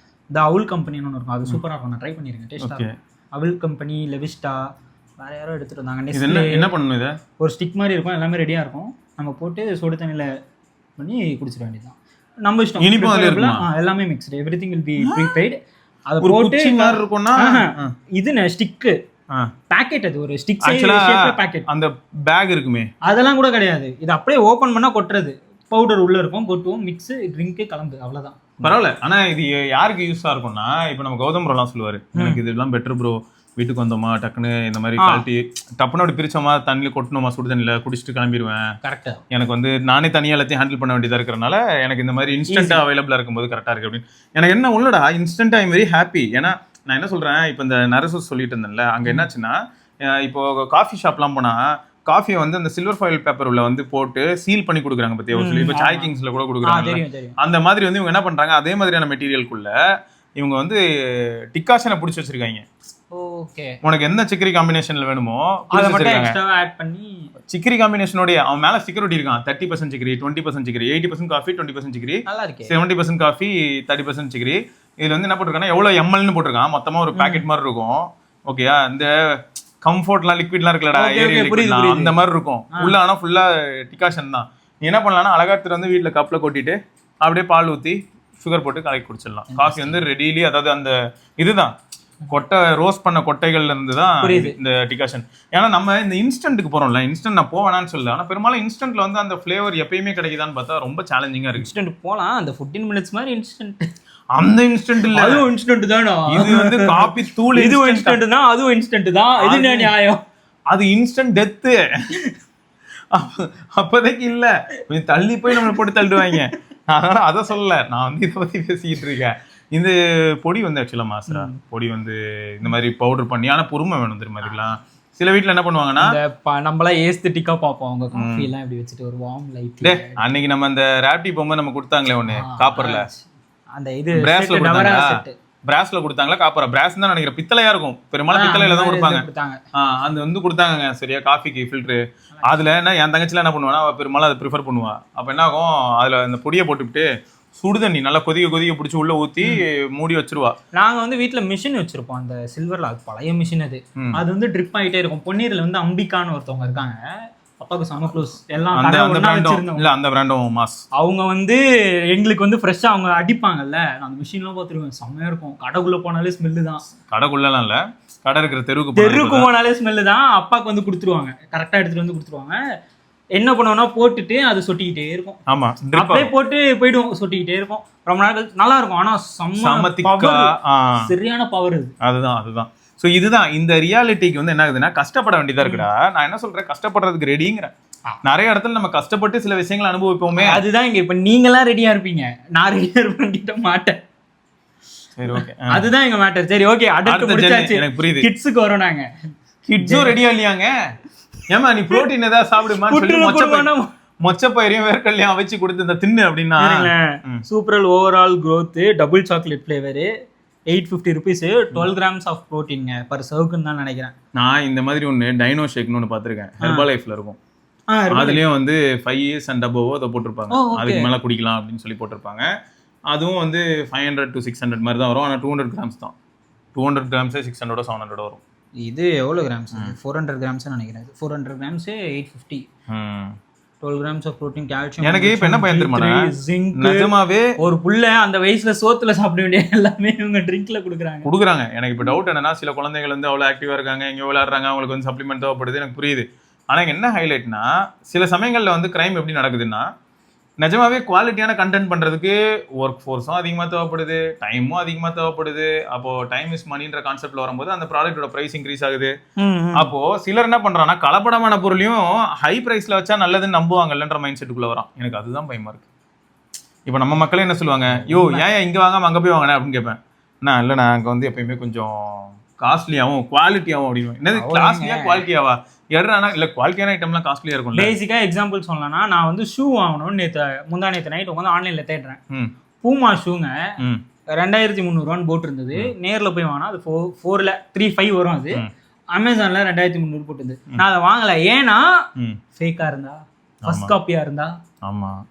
த அவுல் கம்பெனின்னு ஒன்று இருக்கும், அது சூப்பரா இருக்கும், நான் ட்ரை பண்ணிருக்கேன், டேஸ்டா இருக்கும். அவுல் கம்பெனி, லெவிஸ்டா, வேற யாரோ எடுத்துட்டு வந்தாங்க. என்ன பண்ணணும், இதை ஒரு ஸ்டிக் மாதிரி இருக்கும், எல்லாமே ரெடியா இருக்கும். நம்ம போட்டு சுடு தண்ணியில பண்ணி குடிச்சிட வேண்டியதுதான். நம்ம இஷ்டம். எல்லாமே mixed, everything will be prepaid. அது போட்டு இருக்கும்னா இது ஸ்டிக் பாக்கெட், அது ஒரு ஸ்டிக் பாக்கெட். அந்த பேக் இருக்குமே, அதெல்லாம் கூட கிடையாது. இது அப்படியே ஓபன் பண்ணா கொட்டுறது, பவுடர் உள்ள இருக்கும், கொட்டுவோம், மிக்ஸ் ட்ரிங்க் கலந்து, அவ்வளவுதான். பரவாயில்ல. ஆனா இது யாருக்கு யூஸா இருக்கும்னா, இப்போ நம்ம கௌதம் ப்ரோலாம் சொல்லுவாரு, எனக்கு இதெல்லாம் பெட்டர் ப்ரோ, வீட்டுக்கு வந்தோமா டக்குன்னு இந்த மாதிரி கழட்டி டப்புன்னு அப்படி பிரிச்சோமா, தண்ணியில கொட்டணுமா, சுடு தண்ணியில குடிச்சிட்டு கிளம்பிடுவேன். கரெக்டா. எனக்கு வந்து நானே தனியாக எல்லாத்தையும் ஹேண்டில் பண்ண வேண்டியதா இருக்கிறனால எனக்கு இந்த மாதிரி இன்ஸ்டன்டா அவைலபிளா இருக்கும்போது கரெக்டா இருக்கு அப்படின்னு. எனக்கு என்ன உள்ளடா இன்ஸ்டன்டா ஐம் வெரி ஹாப்பி. ஏன்னா நான் என்ன சொல்றேன், இப்போ இந்த நரசூஸ் சொல்லிட்டு இருந்தேன்ல, அங்க என்னாச்சுன்னா, இப்போ காஃபி ஷாப்லாம் போனா காஃபியை வந்து அந்த சில்வர் ஃபாயில் பேப்பர் உள்ள வந்து போட்டு சீல் பண்ணி கொடுக்குறாங்க பத்தியா, ஒரு சொல்லி இப்போ சாய் கிங்ஸ்ல கூட கொடுக்குறாங்க. அந்த மாதிரி வந்து இவங்க என்ன பண்றாங்க, அதே மாதிரியான மெட்டீரியலுக்குள்ள இவங்க வந்து டிகாஷனை பிடிச்சி வச்சிருக்காங்க. உனக்கு எந்த சிக்கரி காம்பினேஷன்ல வேணுமோ சிக்கரி காம்பினேஷனோட அவன் மேல ஸ்டிக்கர் ஒட்டி இருக்கான். 30% chicory, 20% chicory, 80% coffee, 20% chicory, 70% coffee, 30% chicory. இதுல வந்து என்ன போட்டிருக்காங்கன்னா எவ்வளவு எம்எல்னு போட்டிருக்கான். மொத்தமா ஒரு பேக்கெட் மாதிரி இருக்கும். ஓகேயா, இந்த கம்ஃபர்ட்லாம் லிக்விட்லாம் இருக்குல்லடா, அந்த மாதிரி இருக்கும் உள்ள. ஆனா ஃபுல்லா டிகாஷன் தான். நீ என்ன பண்ணலாம்னா, அழகா எடுத்துட்டு வந்து வீட்டுல கப்ல கொட்டிட்டு அப்படியே பால் ஊத்தி சுகர் போட்டு கலக்கி குடிச்சிடலாம். காஃபி வந்து ரெடிலி, அதாவது அந்த இதுதான் கொட்டை ரோஸ்ட் பண்ண கொட்டைகள்ல இருந்து தான் இந்த டிகாஷன். ஏன்னா நம்ம இந்த இன்ஸ்டன்ட்டுக்கு போறோம்ல, இன்ஸ்டன்ட் நான் போவேனான்னு சொல்லல, ஆனா பெரும்பாலும் இன்ஸ்டன்ட்ல வந்து அந்த ஃபிளேவர் எப்பயுமே கிடைக்குதான்னு பார்த்தா ரொம்ப சேலஞ்சிங்கா இருக்கு. இன்ஸ்டன்ட் போலாம், அந்த 15 மினிட்ஸ் மாதிரி இன்ஸ்டன்ட். அந்த இன்ஸ்டன்ட் இல்ல, அதுவும் இன்ஸ்டன்ட் தானா? இது வந்து காபி தூள், இதுவும் இன்ஸ்டன்ட் தான், அதுவும் இன்ஸ்டன்ட் தான். இது என்ன நியாயம்? அது இன்ஸ்டன்ட் டெத். அப்போதைக்கு இல்ல, கொஞ்சம் தள்ளி போய் நம்மளை போட்டு தள்ளுவாங்க. அதனால அதை சொல்லல, நான் வந்து இதை பத்தி பேசிக்கிட்டு இருக்கேன். இந்த பொடி வந்து ஆக்சுவலா மாஸ்டரா பொடி வந்து இந்த மாதிரி பவுடர் பண்ணி, ஆனா பொறுமை வேணும் தெரியுமா இதுக்கெல்லாம். சில வீட்டுல என்ன பண்ணுவாங்கன்னா, நம்மளாம் ஏஸ்தட்டிக்கா பார்ப்போம், அவங்க காஃபி எல்லாம் இப்படி வச்சுட்டு ஒரு வார்ம் லைட். அன்னைக்கு நம்ம அந்த ராப்டி போகும்போது நம்ம கொடுத்தாங்களே ஒண்ணு காப்பர்ல, அந்த இது பிராஸ்ல கொடுத்தாங்க. பிராஸ்ல கொடுத்தாங்களா காப்பரா? பிராஸ் தான் நினைக்கிறேன், பித்தளையா இருக்கும், பெரும்பாலும் பித்தளையில தான் கொடுப்பாங்க. அது வந்து கொடுத்தாங்க சரியா, காஃபிக்கு ஃபில்டரு. அதுல என்ன என் தங்கச்சில என்ன பண்ணுவானா, பெரும்பாலும் அதை ப்ரிஃபர் பண்ணுவா. அப்ப என்ன ஆகும், அதுல அந்த பொடியை போட்டுவிட்டு சுடுதண்ணி நல்லா கொதிக்க பிடிச்சி உள்ள ஊத்தி மூடி வச்சிருவா. நாங்க வந்து வீட்டுல மிஷின் வச்சிருப்போம், அந்த சில்வர்ல, அது பழைய மிஷின். அது வந்து ட்ரிப் ஆகிட்டே இருக்கும். பொன்னீர்ல வந்து அம்பிகான்னு ஒருத்தவங்க இருக்காங்க, அப்பாவுக்கு செம க்ளோஸ். எல்லாம் அந்த பிராண்டும் மாஸ். அவங்க வந்து எங்களுக்கு வந்து ஃப்ரெஷ்ஷா அவங்க அடிப்பாங்கல்ல, அந்த மிஷின்லாம் பார்த்துருவேன், செம்மையா இருக்கும். கடைக்குள்ள போனாலே ஸ்மெல்லு தான். கடைக்குள்ளலாம் இல்ல, கடை இருக்கிற தெருவுக்கு போனாலே ஸ்மெல்லு தான். அப்பாவுக்கு வந்து கொடுத்துருவாங்க, கரெக்டா எடுத்துட்டு வந்து கொடுத்துருவாங்க. என்ன பண்ணுவோம்னா, போட்டுட்டு அது சொட்டிக்கிட்டே இருக்கும். ஆமா, அப்படியே போட்டு போயிடுவோம், சொட்டிக்கிட்டே இருக்கும். ரொம்ப நாள் நல்லா இருக்கும். ஆனா சரியான பவர் இது. அதுதான். ஸோ இதுதான் இந்த ரியாலிட்டிக்கு வந்து என்ன ஆகுதுன்னா, கஷ்டப்பட வேண்டியதா இருக்குடா. நான் என்ன சொல்றேன், கஷ்டப்படுறதுக்கு ரெடிங்கிறேன். நிறைய இடத்துல நம்ம கஷ்டப்பட்டு சில விஷயங்களை அனுபவிப்போமே. அதுதான் இங்க இப்ப நீங்களாம் ரெடியா இருப்பீங்க, நான் ரெடியா இருப்பேன் மாட்டேன். சரி, ஓகே, அதுதான் எங்க மேட்டர். சரி, ஓகே, அடுத்து முடிச்சாச்சு. எனக்கு புரியுது. கிட்ஸுக்கு வரோம் நாங்க. கிட்ஸும் ரெடியா இல்லையாங்க? ஏமா நீ புரோட்டீன் ஏதாவது சாப்பிடுமான்னு சொல்லி மொச்சப்பயிரையும் வேர்க்கல்லையும் வச்சு கொடுத்து இந்த தின்னு அப்படின்னா, சூப்பரல் overall growth double chocolate flavour, 850 rupees, 12 grams of protein per சர்வுக்குன்னு தான் நினைக்கிறேன். நான் இந்த மாதிரி ஒன்று டைனோ ஷேக்னு ஒன்று பார்த்துருக்கேன், ஹெர்பல் லைஃப்ல இருக்கும். அதுலயும் வந்து 5 years and above அதை போட்டிருப்பாங்க. அதுக்கு மேல குடிக்கலாம் அப்படின்னு சொல்லி போட்டிருப்பாங்க. அதுவும் வந்து 500 to 600 மாதிரி தான் வரும். ஆனா 200 grams தான். 200 grams 600 700 வரும். இது எவ்வளவு கிராம்ஸ்? 400 கிராம்ஸ் நினைக்கிறேன். 400 grams 850. 12 grams of protein, calcium. எனக்கு இப்ப என்ன பயன் தெரியுமா, நிஜமாவே ஒரு புள்ள அந்த வயசுல சோத்துல சாப்பிட வேண்டிய எல்லாமே இவங்க ட்ரிங்க்ல குடுக்குறாங்க. எனக்கு இப்ப டவுட் என்னன்னா, சில குழந்தைகள் வந்து அவ்வளவு ஆக்டிவா இருக்காங்க, எங்க விளையாடுறாங்க, அவங்களுக்கு வந்து சப்ளிமெண்ட் தேவைப்படுது, எனக்கு புரியுது. ஆனா என்ன ஹைலைட்னா, சில சமயங்கள்ல வந்து கிரைம் எப்படி நடக்குதுன்னா, நிஜமாவே குவாலிட்டியான கண்டென்ட் பண்றதுக்கு ஒர்க் ஃபோர்ஸும் அதிகமா தேவைப்படுது, டைமும் அதிகமா தேவைப்படுது. அப்போ டைம் இஸ் மணின்ற கான்செப்ட்ல வரும்போது அந்த ப்ராடக்ட்டோட பிரைஸ் இன்க்ரீஸ் ஆகுது. அப்போ சிலர் என்ன பண்றாங்கன்னா, கலப்படமான பொருளையும் ஹை பிரைஸ்ல வச்சா நல்லதுன்னு நம்புவாங்கல்லன்ற மைண்ட் செட்டுக்குள்ள வரான். எனக்கு அதுதான் பயமா இருக்கு. இப்போ நம்ம மக்களே என்ன சொல்லுவாங்க, யோ ஏன் இங்க வாங்காம அங்க போய் வாங்கினேன் அப்படின்னு கேட்பேன். நான் இல்லைண்ணா அங்கே வந்து எப்பயுமே கொஞ்சம் காஸ்ட்லியாகவும் குவாலிட்டியாகவும் அப்படின்னு. என்னது காஸ்ட்லியா குவாலிட்டியாவா? எடுறானா இல்லை, குவாலிட்டியான ஐட்டம்லாம் காஸ்ட்லியா இருக்கும். பேசிக்காக எக்ஸாம்பிள் சொல்லலாம்னா, நான் வந்து ஷூ வாங்கணும்னு முந்தா நேற்று நைட் உட்காந்து ஆன்லைனில் தேடுறேன். பூமா ஷூங்க 2300 போட்டிருந்தது. நேரில் போய் வாங்கினா அது 4,35 வரும். அது அமேசான்ல 2300 போட்டுருந்தது. நான் அதை வாங்கலை. ஏன்னா ஃபேக்காக இருந்தா, ஃபர்ஸ்ட் காப்பியா இருந்தா,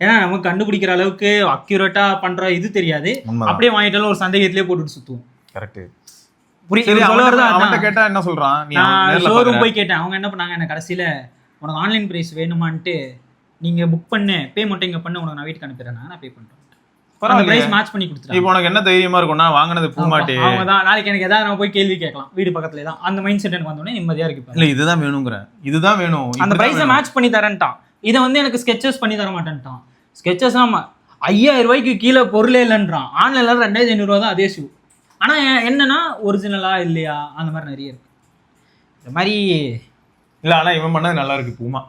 ஏன்னா நமக்கு கண்டுபிடிக்கிற அளவுக்கு அக்யூரேட்டா பண்ற இது தெரியாது. அப்படியே வாங்கிட்டாலும் ஒரு சந்தேகத்திலே போட்டுட்டு சுத்துவோம். கரெக்ட். அவன்கிட்ட கேட்டா என்ன சொல்றான், ஷோரூம் போய் கேட்டேன். அவங்க என்ன பண்ணாங்க, எனக்கு கடைசியில உனக்கு ஆன்லைன் பிரைஸ் வேணுமான்ட்டு நீங்க புக் பண்ணு, பேமெண்ட் இங்க பண்ணு, உனக்கு நான் வீட்டுக்கு அனுப்பிடுறேன், நான் பே பண்றேன். பிரைஸ் மேட்ச் பண்ணி கொடுத்துட்டேன். இப்போ உனக்கு என்ன தைரியமா இருக்கும்னா, வாங்குனது பூமாட்டி அவங்க தான். நாளைக்கு எனக்கு ஏதாவது நான் போய் கேள்வி கேட்கலாம், வீடு பக்கத்துல தான். அந்த மைண்ட் செட் எனக்கு வந்தோடனே நிம்மதியா இருக்கு. இல்ல இதுதான் வேணுங்கிற, இதுதான் வேணும், அந்த பிரைஸை மேட்ச் பண்ணி தரேன்ட்டான். இதை வந்து எனக்கு ஸ்கெச்சஸ் பண்ணி தர மாட்டேன்ட்டான். ஸ்கெச்சஸ் 5000 ரூபாய்க்கு கீழே பொருளே இல்லைன்றான். ஆன்லைன்ல 2500 தான் அதே ஷூ. ஆனா என்னன்னா ஒரிஜினலா இல்லையா அந்த மாதிரி நிறைய இருக்கு. இந்த மாதிரி இல்ல, ஆனா இவன் பண்ணது நல்லா இருக்கு. பூமா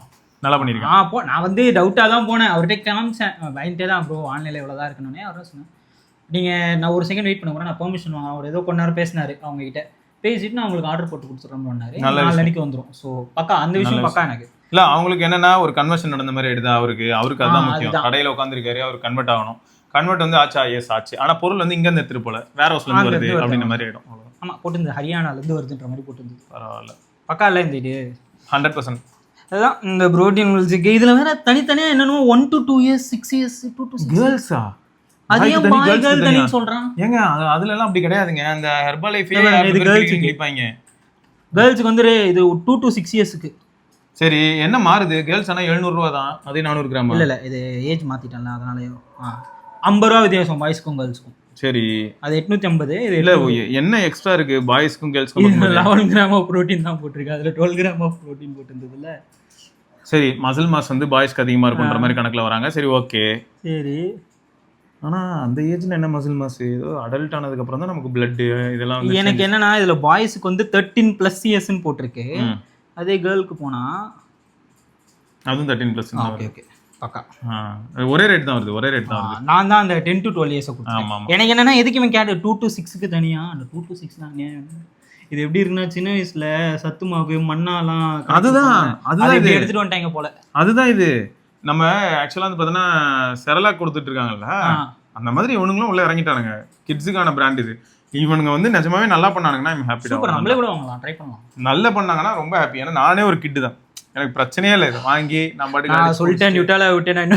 நல்லா பண்ணிருக்கான். நான் வந்து டவுட்டா தான் போனேன். அவர்கிட்ட காமிச்சேன், பயன்ட்டே தான் ப்ரோ ஆன்லைன்ல இவ்வளவுதான் இருக்கணும்னே. அவர் சொன்னேன், நீங்க நான் ஒரு செகண்ட் வெயிட் பண்ண கூட நான் பெர்மிஷன் வாங்க. அவர் ஏதோ கொஞ்ச நேரம் பேசினாரு, அவங்க கிட்ட பேசிட்டு நான் உங்களுக்கு ஆர்டர் போட்டு கொடுத்துட்றோம்னாரு. 4 மணிக்கு வந்துடும். ஸோ பக்கா அந்த விஷயம் பக்கா எனக்கு. இல்ல அவங்களுக்கு என்னன்னா ஒரு கன்வர்ஷன் நடந்த மாதிரி எடுத்தா அவருக்கு அதுதான் முக்கியம். கடையில உட்காந்துருக்காரு, அவர் கன்வெர்ட் ஆகணும். கன்வெர்ட் வந்து ஆச்சா, எஸ் ஆச்சு. ஆனா பொருள் வந்து இங்க இருந்து எடுத்துட்டு போல, வேற ஹவுஸ்ல இருந்து வருது அப்படின்ற மாதிரி ஆயிடும். ஆமா, போட்டு ஹரியானால இருந்து வருதுன்ற மாதிரி போட்டு. பரவாயில்ல, பக்கா இல்ல இந்த இது 100%. அதான் இந்த புரோட்டீன் மில்க். இதுல வேற தனித்தனியா என்னன்னு 1 to 2 years 6 years 2 to 6 கேர்ள்ஸா? அதையும் பாய் கேர்ள் தனி சொல்றான். ஏங்க அதுல எல்லாம் அப்படி கிடையாதுங்க. அந்த ஹெர்பல் லைஃப் இது கேர்ள்ஸ்க்கு கிளிப்பாங்க. கேர்ள்ஸ்க்கு வந்து இது 2 to 6 yearsக்கு. சரி, என்ன மாறுது? கேர்ள்ஸ் ஆனா 700 ரூபாய் தான், அதே 400 கிராம். இல்ல இது ஏஜ் மாத்திட்டேன்ல, அதனால 50 ரூபா வித்தியாசம் பாய்ஸ்க்கும் கேர்ள்ஸ்க்கும். சரி, அது 850. இது இல்ல என்ன எக்ஸ்ட்ரா இருக்கு பாய்ஸ்க்கும் கேர்ள்ஸ்க்கும்? 11 கிராம் ஆஃப் புரோட்டீன் தான் போட்டிருக்கு. அதுல 12 கிராம் ஆஃப் புரோட்டீன் போட்டுருந்ததுல. சரி, மசில் மாஸ் வந்து பாய்ஸ்க்கு அதிகமா இருக்குன்ற மாதிரி கணக்குல வராங்க. சரி, ஓகே. சரி, ஆனா அந்த ஏஜ்ல என்ன மசில் மாஸ்? ஏதோ அடல்ட் ஆனதுக்கு அப்புறம் தான் நமக்கு பிளட் இதெல்லாம் வந்து. எனக்கு என்னன்னா இதுல பாய்ஸ்க்கு வந்து 13+ yearsன்னு போட்டிருக்கு. அதே கேர்ளுக்கு போனா அதுவும் 13+. ஓகே ஓகே, பக்கா ஒரே ரேட் தான் வருது, ஒரே ரேட் தான் வருது. நான் தான் அந்த 10 to 12 years கொடுத்தேன். எனக்கு என்னன்னா எதுக்கு இவன் கேட்டு 2 to 6க்கு தனியா? அந்த 2 to 6 தான் இது எப்படி இருக்குன்னா, சின்ன வயசுல சத்து மாவு மண்ணாலாம் அதுதான் இது எடுத்துட்டு வந்துட்டாங்க போல. அதுதான் இது. நம்ம ஆக்சுவலா வந்து பார்த்தோன்னா செரலாக் கொடுத்துட்டு இருக்காங்கல்ல, அந்த மாதிரி இவனுங்களும் உள்ள இறங்கிட்டானுங்க. கிட்ஸுக்கான பிராண்ட் இது. இவனுங்க வந்து நிஜமாவே நல்லா பண்ணானுங்கன்னா ஐம் ஹாப்பி. நம்மளே கூட வாங்கலாம், ட்ரை பண்ணலாம். நல்லா பண்ணாங்கன்னா ரொம்ப ஹாப்பி. ஏன்னா நானே ஒரு கிட்டு தான், எனக்கு பிரச்சனையே இல்லை. இது வாங்கி நான் பாட்டுக்கு சொல்லிட்டேன், நியூட்டால விட்டேன்.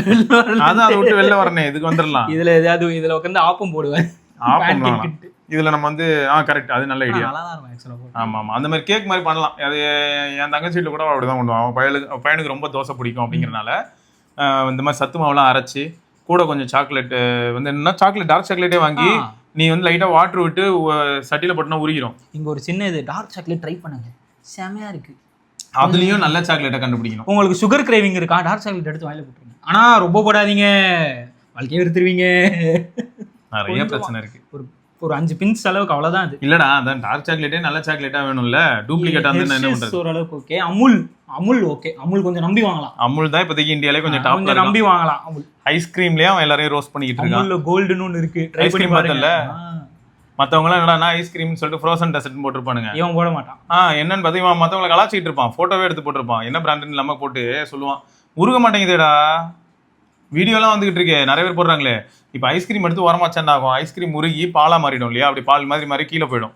அதான் அதை விட்டு வெளில வரணும், இதுக்கு வந்துடலாம். இதுல ஏதாவது இதுல உட்காந்து ஆப்பம் போடுவேன். ஆப்பம் இதுல நம்ம வந்து கரெக்ட், அது நல்ல ஐடியா. ஆமா ஆமா, அந்த மாதிரி கேக் மாதிரி பண்ணலாம். அது என் தங்கச்சி வீட்டுல கூட அப்படிதான் பண்ணுவான். அவன் பையனுக்கு ரொம்ப தோசை பிடிக்கும் அப்படிங்கறனால இந்த மாதிரி சத்து மாவுலாம் அரைச்சி கூட கொஞ்சம் சாக்லேட் வந்து என்ன சாக்லேட் டார்க் சாக்லேட்டே வாங்கி நீ வந்து லைட்டா வாட்டர் விட்டு சட்டியில போட்டுனா உருகிரும். இங்க ஒரு சின்ன இது டார்க் சாக்லேட் ட்ரை பண்ணுங்க, செமையா இருக்கு. அதுலயும் நல்ல சாக்லேட்டை கண்டுபிடிக்கணும். உங்களுக்கு சுகர் கிரேவிங் இருக்கா, டார்க் சாக்லேட் எடுத்து வாயில போட்டுருங்க. ஆனா ரொம்ப போடாதீங்க, வாழ்க்கையை எடுத்துருவீங்க. நிறைய பிரச்சனை இருக்கு. ஒரு 5 பின்ஸ் அளவுக்கு அவ்வளவுதான். அது இல்லடா, அதான் டார்க் சாக்லேட்டே நல்ல சாக்லேட்டா வேணும்ல, டூப்ளிகேட்டா இருந்தா என்ன பண்றது? ஓரளவுக்கு ஓகே. அமுல் ஓகே, அமுல் கொஞ்சம் நம்பி வாங்கலாம். அமுல் தான் இப்போதைக்கு இந்தியாலே கொஞ்சம் டாப்ல நம்பி வாங்கலாம். அமுல் ஐஸ்கிரீம்லயே அவன் எல்லாரையும் ரோஸ்ட் பண்ணிட்டு இருக்கான். அமுல்ல கோல்டுன்னு ஒன்னு இருக்கு, ட்ரை பண்ணி பாருங்க. மத்தவங்க எல்லாம் என்னடா ஐஸ்கிரீம்னு சொல்லிட்டு ஃப்ரோசன் டெசர்ட் போட்டுருப்பானுங்க. இவன் போட மாட்டான். என்னன்னு பார்த்தா இவன் மத்தவங்களை கலாச்சிட்டு இருப்பான், போட்டோவே எடுத்து போட்டிருப்பான். என்ன பிராண்டுன்னு இல்லாம போட்டு சொல்லுவான், உருக மாட்டேங்குதுடா. வீடியோலாம் வந்துகிட்டு இருக்கே, நிறைய பேர் போடுறாங்களே. இப்போ ஐஸ்கிரீம் எடுத்து உரமாச்சா ஆகும், ஐஸ்கிரீம் உருகி பாலா மாறிடும் இல்லையா, அப்படி பால் மாதிரி கீழே போயிடும்.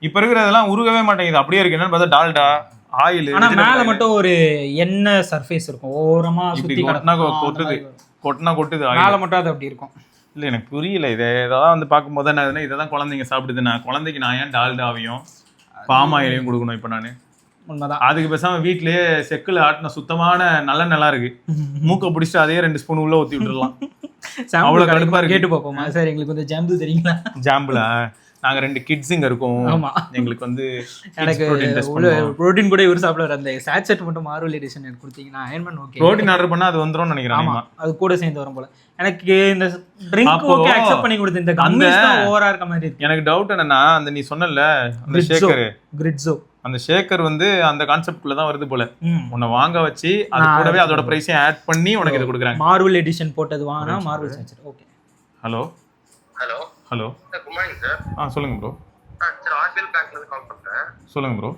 இப்போ இருக்கிறதெல்லாம் உருகவே மாட்டேங்குது, அப்படியே இருக்கு. என்னன்னு பார்த்தா டால்டா ஆயில் ஆனா மேல மட்டும் ஒரு எண்ணெய் சர்ஃபேஸ் இருக்கும், ஓரமா இப்படி சுத்தி கொட்டினா கொட்டுது மேல மட்டும் அது அப்படி இருக்கும். இல்ல எனக்கு புரியல. இதெல்லாம் வந்து பார்க்கும்போது என்ன இதெல்லாம் குழந்தைங்க சாப்பிடுது, நான் குழந்தைக்கு நான் ஏன் டால்டாவையும் பாமாயிலையும் கொடுக்கணும் இப்ப நானு? உண்மைதான். அதுக்கு பேசாம வீட்லயே செக்குல ஆட்டின சுத்தமான நல்ல நல்லா இருக்கு, மூக்க பிடிச்சிட்டு அதே 2 ஸ்பூன் உள்ள ஊத்தி விட்டுறலாம். அவ்வளவு கடுப்பா இருக்கு. கேட்டு பார்ப்போமா சார், எங்களுக்கு வந்து ஜாம்பு தெரியுங்களா? ஜாம்புல நாங்க 2 கிட்ஸ் இங்க இருக்கோம். ஆமா, எங்களுக்கு வந்து எனக்கு புரோட்டீன் கூட இவர் சாப்பிடுவார். அந்த சாட்செட் மட்டும் மார்வல் எடிஷன் எனக்கு கொடுத்தீங்கன்னா அயன்மேன் ஓகே. புரோட்டீன் ஆர்டர் பண்ணா அது வந்துரும்னு நினைக்கிறேன். ஆமா, அது கூட சேர்ந்து வரும் போல. எனக்கு இந்த ட்ரிங்க் ஓகே அக்செப்ட் பண்ணி கொடுத்து, இந்த கம்மிஸ் தான் ஓவரா இருக்க மாதிரி இருக்கு. எனக்கு டவுட் என்னன்னா, அந்த நீ சொன்னல அந்த ஷேக்கர் கிரிட்ஸோ, அந்த ஷேக்கர் வந்து அந்த கான்செப்ட்குள்ள தான் வருது போல. உன்னை வாங்க வச்சு அது கூடவே அதோட பிரைஸையும் ஆட் பண்ணி உனக்கு இத கொடுக்குறாங்க. மார்வல் எடிஷன் போட்டது வாங்கினா மார்வல் சாட்செட். Okay. Hello hello hello good morning sir. சொல்லுங்க ப்ரோ. சார் ஆர்பிஎல் பேங்க்ல இருந்து கால் பண்றேன். சொல்லுங்க ப்ரோ.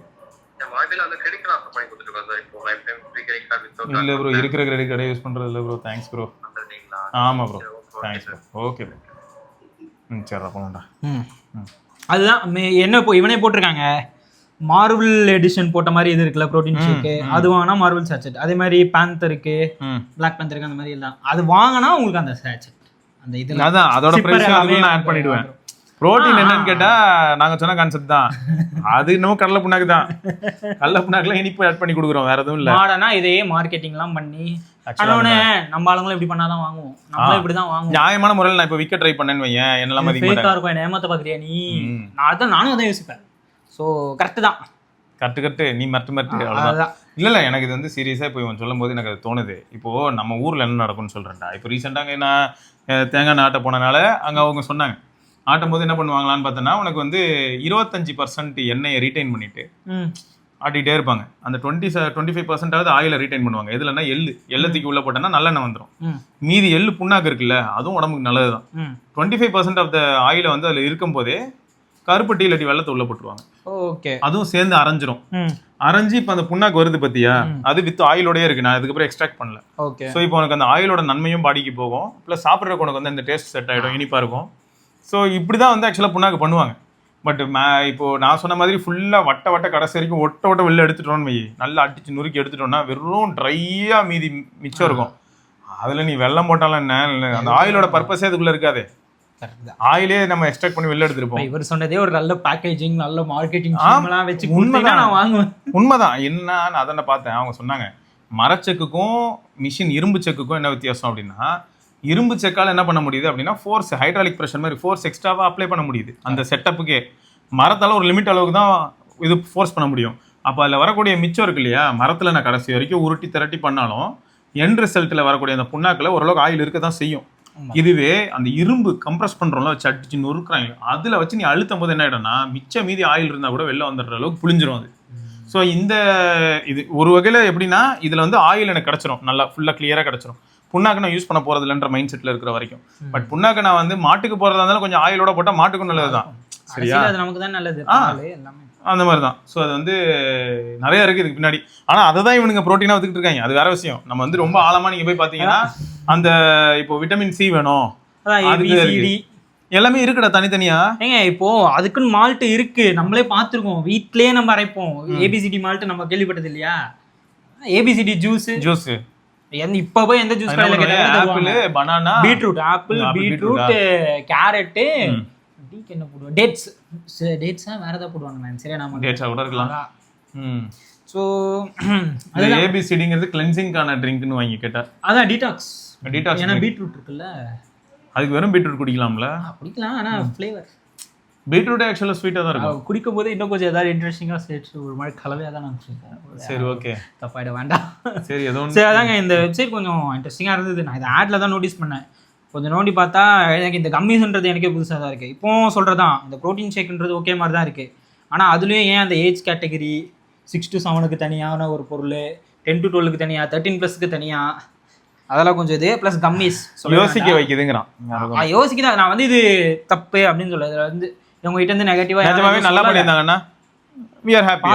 நான் ஆர்பிஎல் அந்த கிரெடிட் கார்டு ஆஃபர் பண்ணி கொடுத்துருக்கோம் சார். இப்போ life time free credit card with இல்ல ப்ரோ, இருக்கிற கிரெடிட் கார்டை யூஸ் பண்றது இல்ல ப்ரோ. Thanks bro. பண்றீங்களா? ஆமா bro, thanks bro. Okay bro. சரி போங்கடா. அதுதான் என்ன இவனே போட்டிருக்காங்க, மார்வல் எடிஷன் போட்ட மாதிரி இது இருக்குல்ல ப்ரோட்டீன் ஷேக், அது வாங்கினா மார்வல் சாட்செட். அதே மாதிரி பேந்தருக்கு, பிளாக் பேந்தருக்கு அந்த மாதிரி எல்லாம் அது வாங்கினா உங்களுக்கு அந்த சாட்செட் அந்த இது அதான் அதோட பிரைஸ் நான் ஆட் பண்ணிடுவேன். புரோட்டீன் என்னன்னு கேட்டா நாங்க சொன்ன கான்செப்ட் தான். அது இன்னும் கடலை புண்ணாக்கு தான். கடலை புண்ணாக்குல இனிப்பு ஆட் பண்ணி கொடுக்குறோம், வேற எதுவும் இல்ல. மாடனா இதையே மார்க்கெட்டிங் எல்லாம் பண்ணி ஆனோனே நம்ம ஆளுங்களும் இப்படி பண்ணாதான் வாங்குவோம், நம்மளும் இப்படிதான் வாங்குவோம். நியாயமான முறையில் நான் இப்ப விக்க ட்ரை பண்ணேன்னு வையேன், என்னெல்லாம் ஃபேக்கா இருக்கும், என்ன ஏமாத்த பாக்குறியா நீ? நானும் அதான் யோசிப்பேன். ஸோ கரெக்ட் தான். கரெக்ட். நீ மட்டு அவ்வளவுதான். இல்ல எனக்கு இது வந்து சீரியஸா இப்போ இவன் சொல்லும் போது எனக்கு அது தோணுது. இப்போ நம்ம ஊர்ல என்ன நடக்கும்னு சொல்றேன்டா. இப்போ ரீசெண்டாக நான் தேங்காய் ஆட்ட போனனால அங்க அவங்க சொன்னாங்க, ஆட்டும் போது என்ன பண்ணுவாங்களான்னு பார்த்தோன்னா, உனக்கு வந்து 25% எண்ணெயை ரீட்டைன் பண்ணிட்டு ஆட்டிகிட்டே இருப்பாங்க. அந்த 25% ஆயில ரீட்டைன் பண்ணுவாங்க. எதுலன்னா எள்ளத்துக்கு உள்ள போட்டோன்னா நல்லெண்ணெய் வந்துடும். மீதி எள்ளு புண்ணாக்கு இருக்குல்ல, அதுவும் உடம்புக்கு நல்லதுதான். 25% ஆஃப் த ஆயில வந்து அதுல இருக்கும் போதே கருப்பட்டி இல்லாட்டி வெள்ளத்தை உள்ள போட்டுருவாங்க. ஓகே. அதுவும் சேர்ந்து அரைஞ்சிரும். அரைஞ்சி இப்போ அந்த புண்ணாக்கு வருது பத்தியா, அது வித் ஆயிலோடய இருக்கு. நான் அதுக்கப்புறம் எக்ஸ்ட்ராக்ட் பண்ணல. ஓகே. ஸோ இப்போ உனக்கு அந்த ஆயிலோட நன்மையும் பாடிக்கு போகும், ப்ளஸ் சாப்பிட்றதுக்கு உனக்கு வந்து இந்த டேஸ்ட் செட் ஆகிடும், இனிப்பா இருக்கும். ஸோ இப்படிதான் வந்து ஆக்சுவலாக புண்ணாக்கு பண்ணுவாங்க. பட் இப்போ நான் சொன்ன மாதிரி ஃபுல்லாக வட்ட கடைசி வரைக்கும் ஒட்ட வெளில எடுத்துட்டோன்னு வை, நல்லா அடிச்சு நுறுக்கி எடுத்துட்டோம்னா வெறும் ட்ரையா மீதி மிச்சம் இருக்கும். அதுல நீ வெள்ளம் போட்டாலும் என்ன, அந்த ஆயிலோட பர்பஸே அதுக்குள்ள இருக்காது. ஆயிலே நம்ம எக்ஸ்ட்ராக்ட் பண்ணி வெளில எடுத்துருப்போம். இவர் சொன்னதே ஒரு நல்ல பேக்கேஜிங், நல்ல மார்க்கெட்டிங் எல்லாம் வச்சு நான் வாங்குவேன். உண்மைதான். என்ன அதை பார்த்தேன், அவங்க சொன்னாங்க மரச்செக்குக்கும் மிஷின் இரும்பு செக்குக்கும் என்ன வித்தியாசம் அப்படின்னா, இரும்பு செக்கால் என்ன பண்ண முடியுது அப்படின்னா ஃபோர்ஸ், ஹைட்ராலிக் ப்ரெஷர் மாதிரி ஃபோர்ஸ் எக்ஸ்ட்ராவாக அப்ளை பண்ண முடியுது அந்த செட்டப்புக்கே. மரத்தால் ஒரு லிமிட் அளவுக்கு தான் இது ஃபோர்ஸ் பண்ண முடியும். அப்போ அதில் வரக்கூடிய மிச்சம் இருக்கு இல்லையா, மரத்தில் நான் கடைசி வரைக்கும் உருட்டி திரட்டி பண்ணாலும் எண்ட் ரிசல்ட்டில் வரக்கூடிய அந்த புண்ணாக்கில் ஓரளவுக்கு ஆயில் இருக்க தான் செய்யும். இதுவே அந்த இரும்பு கம்ப்ரஸ் பண்ணுறோம்ல, வச்சு அடிச்சு நொறுக்குறாங்க, அதில் வச்சு நீ அழுத்தும் போது என்ன ஆகிடும்னா மிச்சம் மீதி ஆயில் இருந்தால் கூட வெளில வந்துடுற அளவுக்கு புளிஞ்சிரும் அது. ஸோ இது ஒரு வகையில் எப்படின்னா, இதில் வந்து ஆயில் எனக்கு கிடச்சிரும், நல்லா ஃபுல்லாக கிளியராக கிடச்சிரும். புண்ணாக்கு நான் யூஸ் பண்ண போறது இல்லைன்ற மைண்ட் செட்ல இருக்கிற வரைக்கும். பட் புண்ணாக்கு நான் வந்து மாட்டுக்கு போறதா இருந்தாலும் கொஞ்சம் ஆயிலோட போட்டா மாட்டுக்கும் நல்லதுதான். சரியா, அது நமக்கு தான் நல்லது அந்த மாதிரி தான். ஸோ அது வந்து நிறைய இருக்கு இதுக்கு பின்னாடி. ஆனா அதை தான் இவனுங்க ப்ரோட்டீனா வச்சுக்கிட்டு இருக்காங்க, அது வேற விஷயம். நம்ம வந்து ரொம்ப ஆழமா நீங்க போய் பாத்தீங்கன்னா அந்த இப்போ விட்டமின் சி வேணும், எல்லாமே இருக்குடா தனித்தனியா. ஏங்க இப்போ அதுக்குன்னு மால்ட் இருக்கு, நம்மளே பார்த்துருக்கோம், வீட்லயே நம்ம அரைப்போம். ஏபிசிடி மால்ட் நம்ம கேள்விப்பட்டது இல்லையா? ஏபிசிடி ஜூஸ் இப்ப போய் எந்த ஜூஸ் கடையில கேட்டாலும் ஆப்பிள், பனானா, பீட்ரூட், கேரட், டீக்கு என்ன போடுவாங்க, டேட்ஸா வேற ஏதாவது போடுவாங்க, சரியா நாம டேட்ஸா கூட இருக்கலாம். சோ அது ஏபிசிடிங்கிறது கிளென்சிங்கான ட்ரிங்க்னு வாங்கி கேட்டா, அதான் டீடாக்ஸ். ஏன்னா பீட்ரூட் இருக்குல்ல, அதுக்கு வெறும் பீட்ரூட் குடிக்கலாம்ல? குடிக்கலாம், ஆனா ஃப்ளேவர் பீட்ரூட் ஆக்சுவலா ஸ்வீட்டா தான் இருக்கும். குடிக்கும் போது இன்னும் கொஞ்சம் ஏதாவது இன்ட்ரெஸ்டிங்கா சேர்த்து ஒரு மாதிரி கலவையா தான் நான் சொல்றேன். சரி ஓகே, தப்பாயிட வேண்டாம். சரி ஏதோ சரி, அதாங்க இந்த வெப்சைட் கொஞ்சம் இன்ட்ரெஸ்டிங்கா இருந்தது. நான் இதை ஆட்ல தான் நோட்டீஸ் பண்ணேன். கொஞ்சம் நோண்டி பார்த்தா எனக்கு இந்த கம்மிஸ்ன்றது எனக்கே புதுசாக தான் இருக்குது. இப்போ சொல்கிறதான் இந்த ப்ரோட்டீன் ஷேக்ன்றது ஓகே மாதிரி தான் இருக்குது. ஆனால் அதுலேயும் ஏன் அந்த ஏஜ் கேட்டகரி 6 to 7க்கு தனியான ஒரு பொருள், 10 to 12க்கு தனியாக, 13+க்கு தனியாக, அதெல்லாம் கொஞ்சம் இது ப்ளஸ் கம்மிஸ் யோசிக்க வைக்குதுங்கிறான். யோசிக்குதான். நான் வந்து இது தப்பு அப்படின்னு சொல்ல, இதில் வந்து இவங்ககிட்ட இருந்து நெகட்டிவாக நல்லா பண்ணியிருந்தாங்கன்னா we are happy.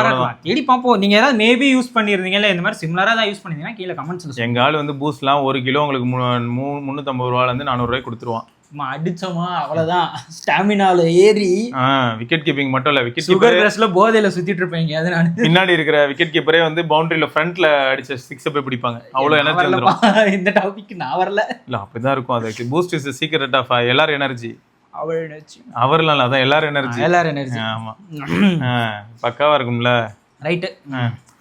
தேடி பார்ப்போம். நீங்கள் ஏதாவது மேபி யூஸ் பண்ணியிருந்தீங்கல்ல, இந்த மாதிரி சிமிலராக தான் யூஸ் பண்ணியிருந்தீங்கன்னா கீழே கமெண்ட்ஸில். எங்கள் ஆள் வந்து பூஸ்ட்லாம் 1 கிலோ உங்களுக்கு 350 ரூபாலேருந்து 400 ரூபாய்க்கு கொடுத்துருவான். நம்ம அடிச்சோமா அவ்வளவுதான், ஸ்டாமினால ஏறி விக்கெட் கீப்பிங் மட்டும் இல்ல, விக்கெட் சுகர் கிரஷ்ல போதையில சுத்திட்டு இருப்பீங்க. அது நான் பின்னாடி இருக்கிற விக்கெட் கீப்பரே வந்து பவுண்டரியில ஃப்ரண்ட்ல அடிச்ச 6 போய் பிடிப்பாங்க. அவ்வளவு எனர்ஜி வந்துரும். இந்த டாபிக் நான் வரல. இல்ல அப்படிதான் இருக்கும். அதுக்கு Boost is the secret of எல்லார் எனர்ஜி. அவர் எனர்ஜி அவர்லாம் இல்ல, அதான் எல்லார் எனர்ஜி. எல்லார் எனர்ஜி. ஆமா பக்காவா இருக்கும்ல. ரைட்டு.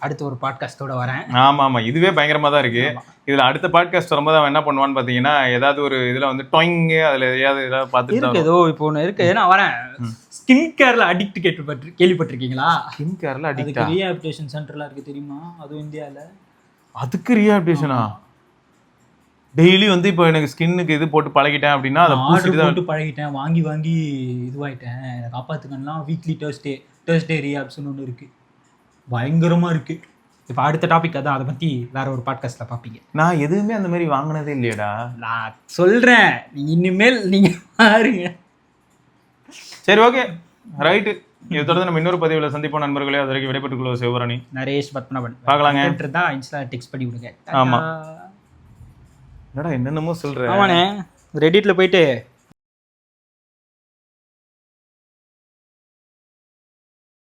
அடுத்த ஒரு பாட்காஸ்டோட வரேன். ஆமா இதுவே பயங்கரமா தான் இருக்கு. இதுல அடுத்த பாட்காஸ்ட் வரும்போது அவன் என்ன பண்ணுவான்னு பாத்தீங்கன்னா, ஏதாவது ஒரு இதுல வந்து டொயிங் அதுல ஏதாவது பார்த்துட்டு இருக்கு. ஏதோ இப்போ ஒன்று இருக்கு, நான் வரேன். ஸ்கின் கேர்ல அடிக்ட் கேள்விப்பட்டிருக்கீங்களா? ஸ்கின் கேர்ல அடிக்ட் ரீஹாபிலிட்டேஷன் சென்டர்லாம் இருக்கு தெரியுமா? அதுவும் இந்தியாவில். அதுக்கு ரீஹாபிலிட்டேஷனா? டெய்லி வந்து இப்போ எனக்கு ஸ்கின்னுக்கு இது போட்டு பழகிட்டேன் அப்படின்னா அதை போட்டு பழகிட்டேன், வாங்கி வாங்கி இதுவாயிட்டேன், என்னை காப்பாத்துக்கலாம். வீக்லி தேர்ஸ்டே ரீஹாப்ஸ்னு ஒன்று இருக்கு, பயங்கரமா இருக்கு. இப்போ அடுத்த டாபிக் அதான், அதை பத்தி வேற ஒரு பாட்காஸ்ட்ல பாப்பீங்க. நான் எதுவுமே அந்த மாதிரி வாங்கினதே இல்லையடா. நான் சொல்றேன், இனிமேல் நீங்க பாருங்க. சரி ஓகே ரைட்டு. இதை தொடர்ந்து நம்ம இன்னொரு பதிவுல சந்திப்போம் நண்பர்களே. அது வரைக்கும் விடைபெற்றுக் கொள்வது சிவபரணி, நரேஷ் பத்மநாபன். பார்க்கலாங்க. இன்ஸ்டா டெக்ஸ்ட் பண்ணி விடுங்க. ஆமா என்னடா என்னென்னமோ சொல்ற. ஆமாண்ணே, ரெடிட்ல போயிட்டு